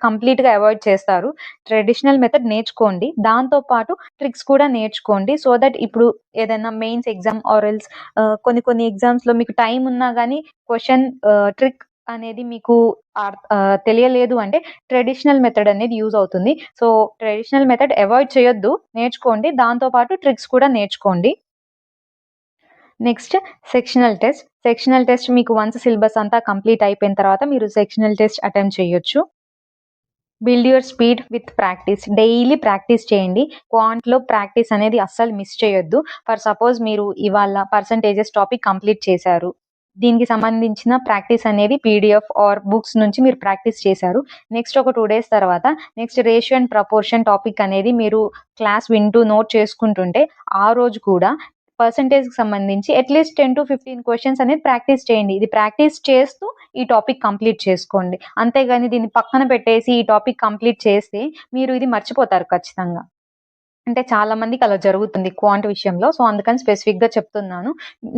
కంప్లీట్‌గా అవాయిడ్ చేస్తారు. ట్రెడిషనల్ మెథడ్ నేర్చుకోండి. దాంతో పాటు ట్రిక్స్ కూడా నేర్చుకోండి. సో దట్ ఇప్పుడు ఏదైనా మెయిన్స్ ఎగ్జామ్ ఆర్ ఎల్స్ కొన్ని కొన్ని ఎగ్జామ్స్‌లో మీకు టైమ్ ఉన్నా గానీ క్వెషన్ ట్రిక్ అనేది మీకు తెలియలేదు అంటే ట్రెడిషనల్ మెథడ్ అనేది యూజ్ అవుతుంది. సో, ట్రెడిషనల్ మెథడ్ అవాయిడ్ చేయొద్దు. నేర్చుకోండి. దాంతో పాటు ట్రిక్స్ కూడా నేర్చుకోండి. Next sectional test. Sectional test మీకు వన్స్ సిలబస్ అంతా కంప్లీట్ అయిపోయిన తర్వాత మీరు సెక్షనల్ టెస్ట్ అటెంప్ట్ చేయొచ్చు. Build your speed with practice. Daily practice చేయండి. క్వాంట్‌లో ప్రాక్టీస్ అనేది అస్సలు మిస్ చేయొద్దు. ఫర్ సపోజ్ మీరు ఇవాళ పర్సెంటేజెస్ టాపిక్ కంప్లీట్ చేశారు. దీనికి సంబంధించిన ప్రాక్టీస్ అనేది పీడీఎఫ్ ఆర్ బుక్స్ నుంచి మీరు ప్రాక్టీస్ చేశారు. నెక్స్ట్ ఒక 2 డేస్ తర్వాత next ratio and proportion topic అనేది మీరు క్లాస్ వింటూ నోట్ చేసుకుంటుంటే ఆ రోజు కూడా పర్సెంటేజ్‌కి సంబంధించి అట్‌లీస్ట్ 10-15 క్వెషన్స్ అనేది ప్రాక్టీస్ చేయండి. ఇది ప్రాక్టీస్ చేస్తూ ఈ టాపిక్ కంప్లీట్ చేసుకోండి. అంతేగాని దీన్ని పక్కన పెట్టేసి ఈ టాపిక్ కంప్లీట్ చేస్తే మీరు ఇది మర్చిపోతారు ఖచ్చితంగా. అంటే చాలా మందికి అలా జరుగుతుంది క్వాంట్ విషయంలో. సో, అందుకని స్పెసిఫిక్‌గా చెప్తున్నాను.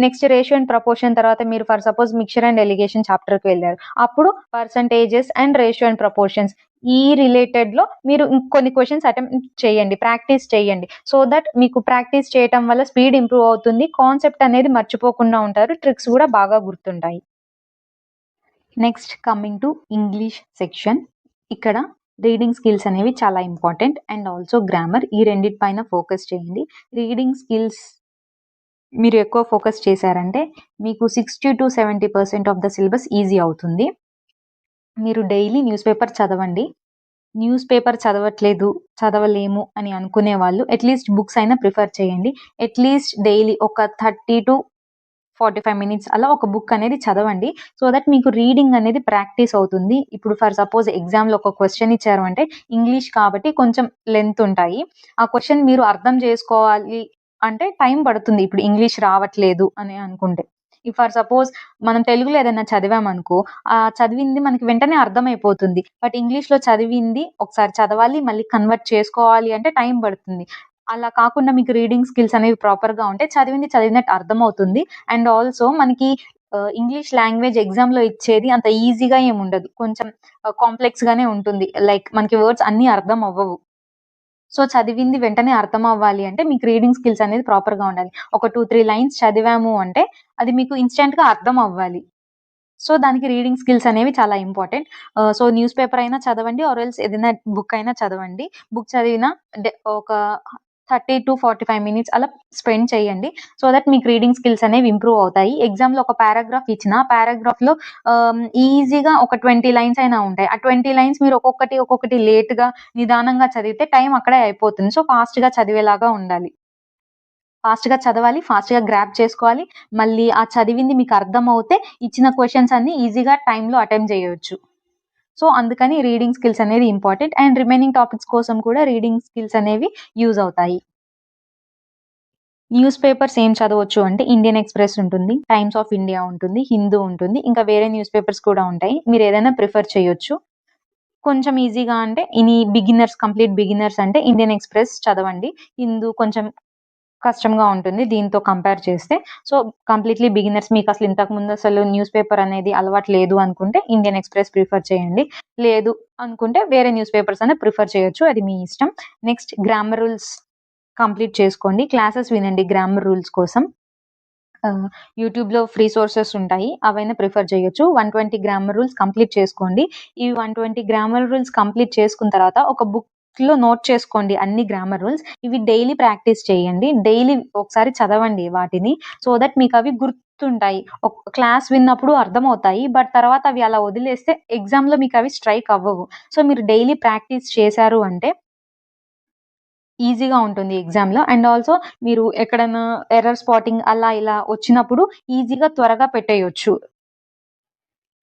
నెక్స్ట్ రేషియో అండ్ ప్రపోర్షన్ తర్వాత మీరు for suppose mixture and alligation చాప్టర్‌కి వెళ్లారు. అప్పుడు percentages and ratio and proportions ఈ రిలేటెడ్‌లో మీరు ఇంకొన్ని క్వెషన్స్ అటెంప్ట్ చేయండి. ప్రాక్టీస్ చేయండి. సో దట్ మీకు ప్రాక్టీస్ చేయటం వల్ల స్పీడ్ ఇంప్రూవ్ అవుతుంది. కాన్సెప్ట్ అనేది మర్చిపోకుండా ఉంటారు. ట్రిక్స్ కూడా బాగా గుర్తుంటాయి. Next coming to English section. ఇక్కడ రీడింగ్ స్కిల్స్ అనేవి చాలా ఇంపార్టెంట్. అండ్ ఆల్సో గ్రామర్ ఈ రెండిటి పైన ఫోకస్ చేయండి. రీడింగ్ స్కిల్స్ మీరు ఎక్కువ ఫోకస్ చేశారంటే మీకు 60-70% ఆఫ్ ద సిలబస్ ఈజీ అవుతుంది. మీరు డైలీ న్యూస్ పేపర్ చదవండి. న్యూస్ పేపర్ చదవలేము అని అనుకునే వాళ్ళు అట్‌లీస్ట్ బుక్స్ అయినా ప్రిఫర్ చేయండి. అట్‌లీస్ట్ డైలీ ఒక 30-45 మినిట్స్ అలా ఒక బుక్ అనేది చదవండి. సో దట్ మీకు రీడింగ్ అనేది ప్రాక్టీస్ అవుతుంది. ఇప్పుడు ఫర్ సపోజ్ ఎగ్జామ్‌లో ఒక క్వెషన్ ఇచ్చారు అంటే ఇంగ్లీష్ కాబట్టి కొంచెం లెంత్ ఉంటాయి. ఆ క్వెషన్ మీరు అర్థం చేసుకోవాలి అంటే టైం పడుతుంది. ఇప్పుడు ఇంగ్లీష్ రావట్లేదు అని అనుకుంటే. ఫర్ సపోజ్ మనం తెలుగులో ఏదైనా చదివామనుకో, చదివింది మనకి వెంటనే అర్థమైపోతుంది. బట్ ఇంగ్లీష్‌లో చదివింది ఒకసారి చదవాలి, మళ్ళీ కన్వర్ట్ చేసుకోవాలి అంటే టైం పడుతుంది. అలా కాకుండా మీకు రీడింగ్ స్కిల్స్ అనేవి ప్రాపర్‌గా ఉంటే చదివింది చదివినట్టు అర్థమవుతుంది. అండ్ ఆల్సో మనకి ఇంగ్లీష్ లాంగ్వేజ్ ఎగ్జామ్‌లో ఇచ్చేది అంత ఈజీగా ఏముండదు. కొంచెం కాంప్లెక్స్‌గానే ఉంటుంది. లైక్ మనకి వర్డ్స్ అన్నీ అర్థం అవ్వవు. సో, చదివింది వెంటనే అర్థం అవ్వాలి అంటే మీకు రీడింగ్ స్కిల్స్ అనేది ప్రాపర్‌గా ఉండాలి. ఒక 2-3 లైన్స్ చదివాము అంటే అది మీకు ఇన్‌స్టాంట్‌గా అర్థం అవ్వాలి. సో, దానికి రీడింగ్ స్కిల్స్ అనేవి చాలా ఇంపార్టెంట్. సో, న్యూస్ పేపర్ అయినా చదవండి ఆర్ ఎల్స్ ఏదైనా బుక్ అయినా చదవండి. బుక్ చదివిన ఒక 30-45 మినిట్స్ అలా స్పెండ్ చేయండి. సో దట్ మీకు రీడింగ్ స్కిల్స్ అనేవి ఇంప్రూవ్ అవుతాయి. ఎగ్జామ్‌లో ఒక పారాగ్రాఫ్ ఇచ్చినా, ఆ పారాగ్రాఫ్‌లో ఈజీగా ఒక 20 లైన్స్ అయినా ఉంటాయి. ఆ 20 లైన్స్ మీరు ఒక్కొక్కటి లేట్‌గా, నిదానంగా చదివితే టైం అక్కడే అయిపోతుంది. సో, ఫాస్ట్‌గా చదివేలాగా ఉండాలి. ఫాస్ట్‌గా చదవాలి, ఫాస్ట్‌గా గ్రాబ్ చేసుకోవాలి. మళ్ళీ ఆ చదివింది మీకు అర్థమవుతే ఇచ్చిన క్వెషన్స్ అన్నీ ఈజీగా టైమ్‌లో అటెంప్ట్ చేయొచ్చు. సో, అందుకని రీడింగ్ స్కిల్స్ అనేది ఇంపార్టెంట్. అండ్ రిమైనింగ్ టాపిక్స్ కోసం కూడా రీడింగ్ స్కిల్స్ అనేవి యూజ్ అవుతాయి. న్యూస్ పేపర్స్ ఏం చదవచ్చు అంటే ఇండియన్ ఎక్స్‌ప్రెస్ ఉంటుంది, టైమ్స్ ఆఫ్ ఇండియా ఉంటుంది, హిందూ ఉంటుంది. ఇంకా వేరే న్యూస్ పేపర్స్ కూడా ఉంటాయి. మీరేదైనా ప్రిఫర్ చేయొచ్చు. కొంచెం ఈజీగా అంటే కంప్లీట్ బిగినర్స్ అంటే ఇండియన్ ఎక్స్‌ప్రెస్ చదవండి. హిందూ కొంచెం కష్టంగా ఉంటుంది దీంతో కంపేర్ చేస్తే. సో, కంప్లీట్‌లీ బిగినర్స్ మీకసలు ఇంతకుముందు అసలు న్యూస్ పేపర్ అనేది అలవాటు లేదు అనుకుంటే ఇండియన్ ఎక్స్‌ప్రెస్ ప్రిఫర్ చేయండి. లేదు అనుకుంటే వేరే న్యూస్ పేపర్స్ అన్నా ప్రిఫర్ చేయొచ్చు. అది మీ ఇష్టం. నెక్స్ట్ గ్రామర్ రూల్స్ కంప్లీట్ చేసుకోండి. క్లాసెస్ వినండి గ్రామర్ రూల్స్ కోసం. యూట్యూబ్‌లో ఫ్రీ సోర్సెస్ ఉంటాయి. అవైనా ప్రిఫర్ చేయొచ్చు. 120 గ్రామర్ రూల్స్ కంప్లీట్ చేసుకోండి. ఈ 120 గ్రామర్ రూల్స్ కంప్లీట్ చేసుకున్న తర్వాత ఒక బుక్‌లో నోట్ చేసుకోండి అన్ని గ్రామర్ రూల్స్. ఇవి డైలీ ప్రాక్టీస్ చేయండి. డైలీ ఒకసారి చదవండి వాటిని. సో దట్ మీకవి గుర్తుంటాయి. క్లాస్ విన్నప్పుడు అర్థమవుతాయి. బట్ తర్వాత అవి అలా వదిలేస్తే ఎగ్జామ్‌లో మీకవి స్ట్రైక్ అవ్వవు. సో, మీరు డైలీ ప్రాక్టీస్ చేశారు అంటే ఈజీగా ఉంటుంది ఎగ్జామ్‌లో. అండ్ ఆల్సో మీరు ఎక్కడైనా ఎర్రర్ స్పాటింగ్ అలా ఇలా వచ్చినప్పుడు ఈజీగా త్వరగా పెట్టేయొచ్చు.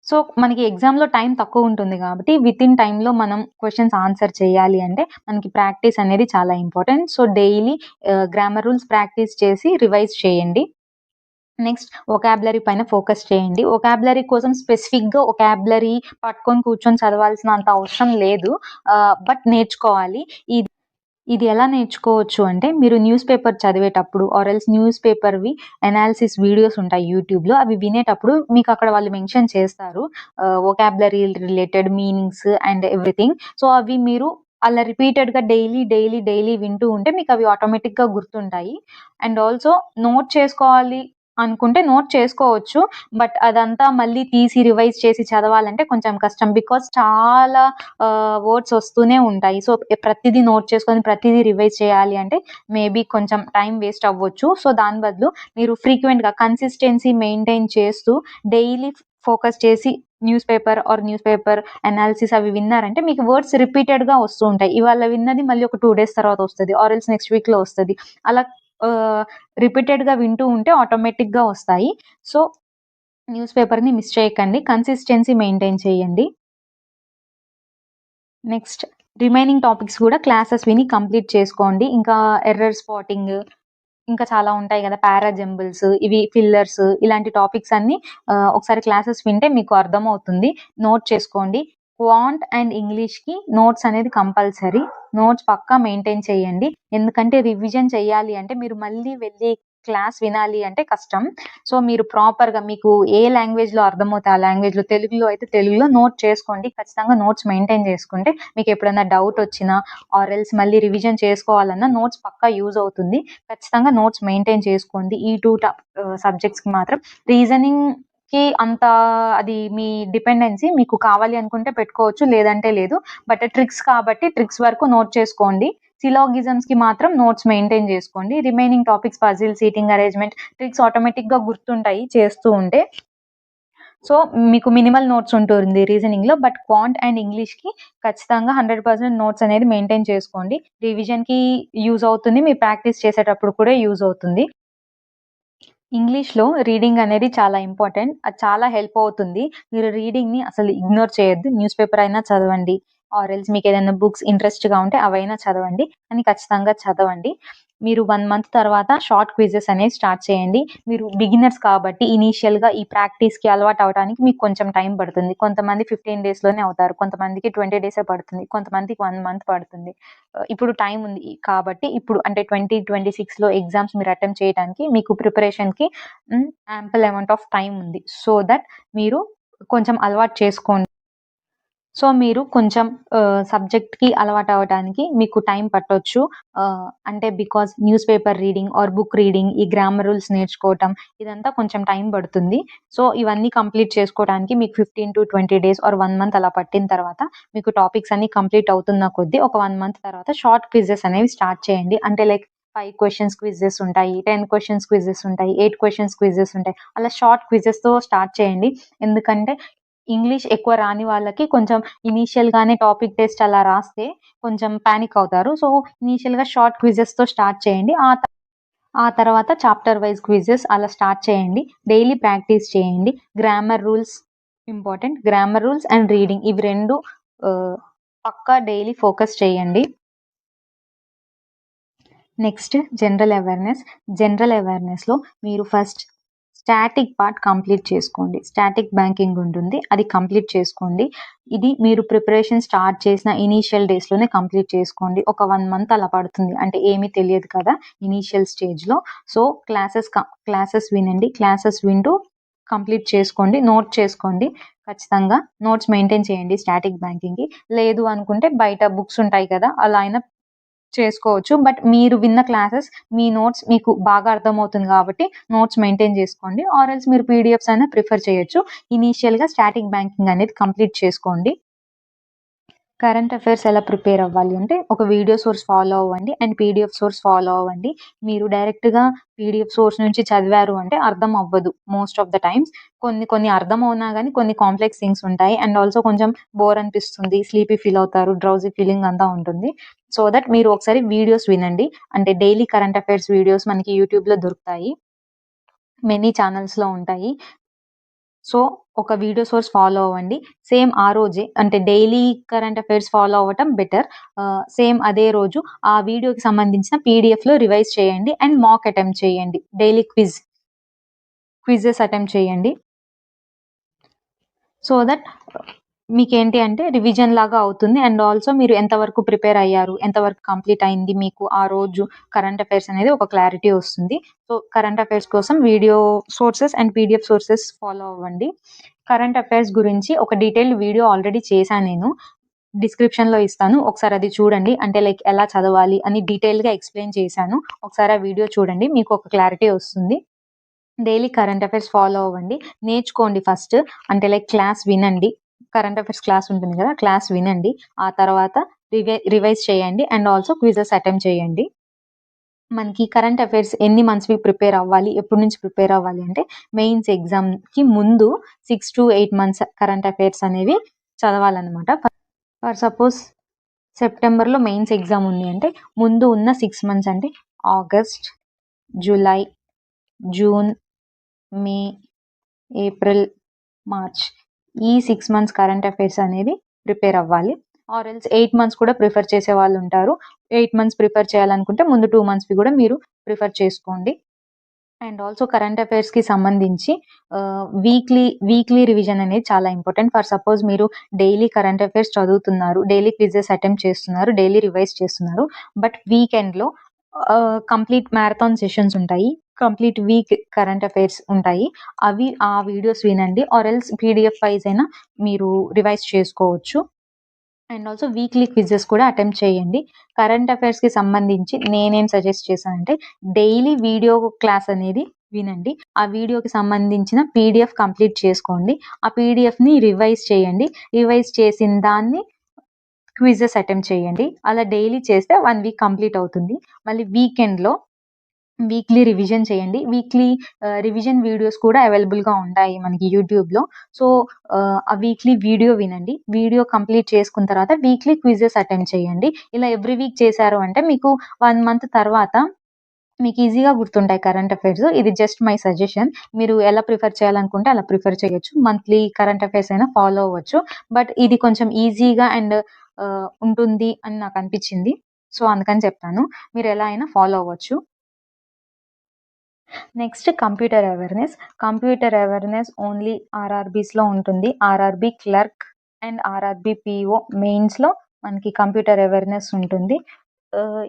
సో, మనకి ఎగ్జామ్‌లో టైం తక్కువుంటుంది గాబట్టి వితిన్ టైమ్‌లో మనం క్వెషన్స్ ఆన్సర్ చేయాలి అంటే మనకి ప్రాక్టీస్ అనేది చాలా important. So, daily grammar rules practice చేసి రివైజ్ చేయండి. నెక్స్ట్ వొకాబులరీ పైన ఫోకస్ చేయండి. వొకాబులరీ కోసం స్పెసిఫిక్‌గా వొకాబులరీ పట్టుకొని కూర్చొని చదవాల్సినంత అవసరం లేదు. బట్ నేర్చుకోవాలి. ఇది ఎలా నేర్చుకోవచ్చు అంటే, మీరు న్యూస్ పేపర్ చదివేటప్పుడు న్యూస్ పేపర్‌వి అనాలిసిస్ వీడియోస్ ఉంటాయి యూట్యూబ్‌లో. అవి వినేటప్పుడు మీకక్కడ వాళ్ళు మెన్షన్ చేస్తారు. Vocabulary related meanings and everything. So, అవి మీరు అలా రిపీటెడ్‌గా డైలీ వింటూ ఉంటే మీకవి ఆటోమేటిక్‌గా గుర్తుంటాయి. అండ్ ఆల్సో నోట్ చేసుకోవాలి అనుకుంటే నోట్ చేసుకోవచ్చు. బట్ అదంతా మళ్ళీ తీసి రివైజ్ చేసి చదవాలంటే కొంచెం కష్టం. బికాజ్ చాలా వర్డ్స్ వస్తూనే ఉంటాయి. సో, ప్రతిదీ నోట్ చేసుకొని ప్రతిదీ రివైజ్ చేయాలి అంటే మేబీ కొంచెం టైం వేస్ట్ అవ్వచ్చు. సో, దాని బదులు మీరు ఫ్రీక్వెంట్‌గా కన్సిస్టెన్సీ మెయింటైన్ చేస్తూ డైలీ ఫోకస్ చేసి న్యూస్ పేపర్ అనాలిసిస్ అవి విన్నారంటే మీకు వర్డ్స్ రిపీటెడ్‌గా వస్తూ ఉంటాయి. ఇవాళ విన్నది మళ్ళీ ఒక 2 డేస్ తర్వాత వస్తది. నెక్స్ట్ వీక్‌లో వస్తది. అలా ఆహ్, రిపీటెడ్‌గా వింటూ ఉంటే ఆటోమేటిక్‌గా వస్తాయి. సో, న్యూస్ పేపర్‌ని మిస్ చేయకండి. కన్సిస్టెన్సీ మెయింటైన్ చేయండి. నెక్స్ట్ రిమైనింగ్ టాపిక్స్ కూడా క్లాసెస్ విని కంప్లీట్ చేసుకోండి. ఇంకా ఎర్రర్ స్పాటింగ్ ఇంకా చాలా ఉంటాయి గదా! పారాజంబుల్స్, ఇవి ఫిల్లర్స్ ఇలాంటి టాపిక్స్ అన్నీ ఒకసారి క్లాసెస్ వింటే మీకు అర్థమవుతుంది. నోట్ చేసుకోండి. క్వాంట్ అండ్ ఇంగ్లీష్‌కి నోట్స్ అనేది కంపల్సరీ. నోట్స్ పక్కా మెయింటైన్ చేయండి. ఎందుకంటే రివిజన్ చేయాలి అంటే మీరు మళ్ళీ వెళ్లి క్లాస్ వినాలి అంటే కష్టం. సో, మీరు ప్రాపర్‌గా మీకు ఏ లాంగ్వేజ్‌లో అర్థమవుతే ఆ లాంగ్వేజ్‌లో తెలుగులో అయితే తెలుగులో నోట్ చేసుకోండి. ఖచ్చితంగా నోట్స్ మెయింటైన్ చేసుకుంటే మీకెప్పుడైనా డౌట్ వచ్చినా మళ్ళీ రివిజన్ చేసుకోవాలన్నా నోట్స్ పక్కా యూజ్ అవుతుంది. ఖచ్చితంగా నోట్స్ మెయింటైన్ చేసుకోండి. ఈ 2 సబ్జెక్ట్స్‌కి మాత్రం. రీజనింగ్‌కి అంత అది మీ డిపెండెన్సీ. మీకు కావాలి అనుకుంటే పెట్టుకోవచ్చు. లేదంటే లేదు. బట్ ట్రిక్స్ కాబట్టి ట్రిక్స్ వరకు నోట్ చేసుకోండి. సిలాగిజమ్స్‌కి మాత్రం నోట్స్ మెయింటైన్ చేసుకోండి. Remaining topics puzzle, seating arrangement, tricks ఆటోమేటిక్‌గా గుర్తుంటాయి చేస్తూ ఉంటే. సో, మీకు మినిమల్ నోట్స్ ఉంటుంది రీజనింగ్‌లో. బట్ క్వాంట్ అండ్ ఇంగ్లీష్‌కి ఖచ్చితంగా 100% నోట్స్ అనేది మెయింటైన్ చేసుకోండి. రివిజన్‌కి యూజ్ అవుతుంది. మీరు ప్రాక్టీస్ చేసేటప్పుడు కూడా యూజ్ అవుతుంది. ఇంగ్లీష్‌లో రీడింగ్ అనేది చాలా ఇంపార్టెంట్. అది చాలా హెల్ప్ అవుతుంది. మీరు రీడింగ్‌ని అసలు ఇగ్నోర్ చేయొద్దు. న్యూస్ పేపర్ అయినా చదవండి. మీకేదైనా బుక్స్ ఇంట్రెస్ట్‌గా ఉంటే అవైనా చదవండి. కానీ ఖచ్చితంగా చదవండి. మీరు 1 మంత్ తర్వాత షార్ట్ క్విజెస్ అనేవి స్టార్ట్ చేయండి. మీరు బిగినర్స్ కాబట్టి ఇనీషియల్‌గా ఈ ప్రాక్టీస్‌కి అలవాటు అవ్వడానికి మీకు కొంచెం టైం పడుతుంది. కొంతమంది 15 డేస్‌లోనే అవుతారు. కొంతమందికి 20 డేసే పడుతుంది. కొంతమందికి 1 మంత్ పడుతుంది. ఇప్పుడు టైం ఉంది కాబట్టి ఇప్పుడు అంటే 2026లో ఎగ్జామ్స్ మీరు అటెంప్ట్ చేయడానికి మీకు ప్రిపరేషన్‌కి యాంపుల్ అమౌంట్ ఆఫ్ టైమ్ ఉంది. సో దట్ మీరు కొంచెం అలవాటు చేసుకోండి. సో, మీరు కొంచెం సబ్జెక్ట్‌కి అలవాటవ్వటానికి మీకు టైం పట్టొచ్చు. అంటే because news paper reading book reading, ఈ గ్రామర్ రూల్స్ నేర్చుకోవటం ఇదంతా కొంచెం టైం పడుతుంది. సో, ఇవన్నీ కంప్లీట్ చేసుకోవడానికి మీకు 15-20 డేస్ 1 మంత్ అలా పట్టిన తర్వాత మీకు టాపిక్స్ అన్నీ కంప్లీట్ అవుతున్న కొద్దీ ఒక 1 మంత్ తర్వాత షార్ట్ క్విజెస్ అనేవి స్టార్ట్ చేయండి. అంటే లైక్ 5 క్వెషన్స్ క్విజెస్ ఉంటాయి. 10 క్వెషన్స్ క్విజెస్ ఉంటాయి. 8 క్వెషన్స్ క్విజెస్ ఉంటాయి. అలా షార్ట్ క్విజెస్‌తో స్టార్ట్ చేయండి. ఎందుకంటే ఇంగ్లీష్ ఎక్కువ రాని వాళ్ళకి కొంచెం ఇనీషియల్‌గానే టాపిక్ టెస్ట్ అలా రాస్తే కొంచెం పానిక్ అవుతారు. సో, ఇనీషియల్‌గా షార్ట్ క్విజెస్‌తో స్టార్ట్ చేయండి. ఆ తర్వాత చాప్టర్ వైజ్ క్విజెస్ అలా స్టార్ట్ చేయండి. డైలీ ప్రాక్టీస్ చేయండి. Grammar rules important. Grammar rules and reading ఇవి 2 పక్కా డైలీ ఫోకస్ చేయండి. Next general awareness. జనరల్ అవేర్‌నెస్‌లో మీరు ఫస్ట్ స్టాటిక్ పార్ట్ కంప్లీట్ చేసుకోండి. స్టాటిక్ బ్యాంకింగ్ ఉంటుంది. అది కంప్లీట్ చేసుకోండి. ఇది మీరు ప్రిపరేషన్ స్టార్ట్ చేసిన ఇనీషియల్ డేస్‌లోనే కంప్లీట్ చేసుకోండి. ఒక 1 మంత్ అలా పడుతుంది. అంటే ఏమీ తెలియదు కదా ఇనీషియల్ స్టేజ్‌లో. సో, క్లాసెస్ వినండి. క్లాసెస్ వింటూ కంప్లీట్ చేసుకోండి. నోట్ చేసుకోండి. ఖచ్చితంగా నోట్స్ మెయింటైన్ చేయండి స్టాటిక్ బ్యాంకింగ్‌కి. లేదు అనుకుంటే బయట బుక్స్ ఉంటాయి కదా! అలా అయినా చేసుకోవచ్చు. బట్ మీరు విన్న క్లాసెస్ మీ నోట్స్ మీకు బాగా అర్థమవుతుంది కాబట్టి నోట్స్ మెయింటైన్ చేసుకోండి. ఆర్ ఎల్స్ మీరు పీడిఎఫ్స్ అయినా ప్రిఫర్ చేయొచ్చు. ఇనీషియల్‌గా స్టాటిక్ బ్యాంకింగ్ అనేది కంప్లీట్ చేసుకోండి. కరెంట్ అఫైర్స్ ఎలా ప్రిపేర్ అవ్వాలి అంటే ఒక వీడియో సోర్స్ ఫాలో అవ్వండి అండ్ పీడిఎఫ్ సోర్స్ ఫాలో అవ్వండి. మీరు డైరెక్ట్‌గా పీడిఎఫ్ సోర్స్ నుంచి చదివారు అంటే అర్థం అవ్వదు మోస్ట్ ఆఫ్ ద టైమ్స్. కొన్ని అర్థం అవునా గానీ కొన్ని కాంప్లెక్స్ థింగ్స్ ఉంటాయి. అండ్ ఆల్సో కొంచెం బోర్ అనిపిస్తుంది. స్లీపీ ఫీల్ అవుతారు. డ్రౌజీ ఫీలింగ్ అంతా ఉంటుంది. సో దట్ మీరు ఒకసారి వీడియోస్ వినండి. అంటే డైలీ కరెంట్ అఫైర్స్ వీడియోస్ మనకి యూట్యూబ్‌లో దొరుకుతాయి. మెనీ ఛానల్స్‌లో ఉంటాయి. సో, ఒక వీడియో సోర్స్ ఫాలో అవ్వండి. సేమ్ ఆ రోజే అంటే డైలీ కరెంట్ అఫైర్స్ ఫాలో అవ్వటం బెటర్. సేమ్ అదే రోజు ఆ వీడియోకి సంబంధించిన పీడిఎఫ్‌లో రివైజ్ చేయండి అండ్ మాక్ అటెంప్ట్ చేయండి. డైలీ క్విజెస్ అటెంప్ట్ చేయండి. సో దట్ మీకేంటి అంటే రివిజన్ లాగా అవుతుంది. అండ్ ఆల్సో మీరు ఎంతవరకు ప్రిపేర్ అయ్యారు, ఎంతవరకు కంప్లీట్ అయింది మీకు ఆ రోజు కరెంట్ అఫైర్స్ అనేది ఒక క్లారిటీ వస్తుంది. సో, కరెంట్ అఫైర్స్ కోసం video sources and PDF sources follow అవ్వండి. కరెంట్ అఫైర్స్ గురించి ఒక డీటెయిల్డ్ వీడియో ఆల్రెడీ చేశాను నేను. డిస్క్రిప్షన్‌లో ఇస్తాను. ఒకసారి అది చూడండి. అంటే లైక్ ఎలా చదవాలి అని డీటెయిల్‌గా ఎక్స్‌ప్లెయిన్ చేశాను. ఒకసారి ఆ వీడియో చూడండి. మీకు ఒక క్లారిటీ వస్తుంది. డైలీ కరెంట్ అఫైర్స్ ఫాలో అవ్వండి. నేర్చుకోండి ఫస్ట్. అంటే లైక్ క్లాస్ వినండి. కరెంట్ అఫైర్స్ క్లాస్ ఉంటుంది కదా! క్లాస్ వినండి. ఆ తర్వాత రివైజ్ చేయండి అండ్ ఆల్సో క్విజెస్ అటెంప్ట్ చేయండి. మనకి కరెంట్ అఫైర్స్ ఎన్ని మంత్స్‌వి ప్రిపేర్ అవ్వాలి? ఎప్పటి నుంచి ప్రిపేర్ అవ్వాలి అంటే మెయిన్స్ ఎగ్జామ్‌కి ముందు 6-8 మంత్స్ కరెంట్ అఫైర్స్ అనేవి చదవాలనమాట. ఫర్ సపోజ్ సెప్టెంబర్‌లో మెయిన్స్ ఎగ్జామ్ ఉంది అంటే ముందు ఉన్న 6 మంత్స్ అంటే ఆగస్ట్, జులై, జూన్, మే, ఏప్రిల్, మార్చ్ ఈ 6 మంత్స్ కరెంట్ అఫైర్స్ అనేది ప్రిపేర్ అవ్వాలి. ఆర్ ఎల్స్ 8 మంత్స్ కూడా ప్రిఫర్ చేసే వాళ్ళుంటారు. 8 మంత్స్ ప్రిఫర్ చేయాలనుకుంటే ముందు 2 మంత్స్‌వి కూడా మీరు ప్రిఫర్ చేసుకోండి. అండ్ ఆల్సో కరెంట్ అఫైర్స్‌కి సంబంధించి వీక్లీ రివిజన్ అనేది చాలా ఇంపార్టెంట్. ఫర్ సపోజ్ మీరు డైలీ కరెంట్ అఫైర్స్ చదువుతున్నారు. డైలీ క్విజెస్ అటెంప్ట్ చేస్తున్నారు. డైలీ రివైజ్ చేస్తున్నారు. బట్ వీకెండ్‌లో కంప్లీట్ మ్యారథాన్ సెషన్స్ ఉంటాయి. కంప్లీట్ వీక్ కరెంట్ అఫైర్స్ ఉంటాయి. అవి ఆ వీడియోస్ వినండి. ఆర్ ఎల్స్ పీడిఎఫ్ వైస్ అయినా మీరు రివైజ్ చేసుకోవచ్చు. అండ్ ఆల్సో వీక్లీ క్విజెస్ కూడా అటెంప్ట్ చేయండి. కరెంట్ అఫైర్స్‌కి సంబంధించి నేనేం సజెస్ట్ చేశానంటే డైలీ వీడియో క్లాస్ అనేది వినండి. ఆ వీడియోకి సంబంధించిన పీడిఎఫ్ కంప్లీట్ చేసుకోండి. ఆ పీడిఎఫ్‌ని రివైజ్ చేయండి. రివైజ్ చేసిన దాన్ని క్విజెస్ అటెంప్ట్ చేయండి. అలా డైలీ చేస్తే 1 వీక్ కంప్లీట్ అవుతుంది. మళ్ళీ వీకెండ్‌లో వీక్లీ రివిజన్ చేయండి. రివిజన్ వీడియోస్ కూడా అవైలబుల్‌గా ఉంటాయి మనకి యూట్యూబ్‌లో. సో, ఆ వీక్లీ వీడియో వినండి. వీడియో కంప్లీట్ చేసుకున్న తర్వాత వీక్లీ క్విజెస్ అటెంప్ట్ చేయండి. ఇలా ఎవ్రీ వీక్ చేశారు అంటే మీకు 1 మంత్ తర్వాత మీకు ఈజీగా గుర్తుంటాయి కరెంట్ అఫైర్స్. ఇది జస్ట్ మై సజెషన్. మీరు ఎలా ప్రిఫర్ చేయాలనుకుంటే అలా ప్రిఫర్ చేయొచ్చు. మంత్లీ కరెంట్ అఫైర్స్ అయినా ఫాలో అవ్వచ్చు. బట్ ఇది కొంచెం ఈజీగా అండ్ ఉంటుంది అని నాకనిపించింది. సో, అందుకని చెప్తాను. మీరు ఎలా అయినా ఫాలో అవ్వచ్చు. Next computer awareness. Computer awareness only ఆర్ఆర్‌బీస్‌లో ఉంటుంది. RRB clerk and RRB PO మెయిన్స్‌లో మనకి కంప్యూటర్ అవేర్‌నెస్ ఉంటుంది.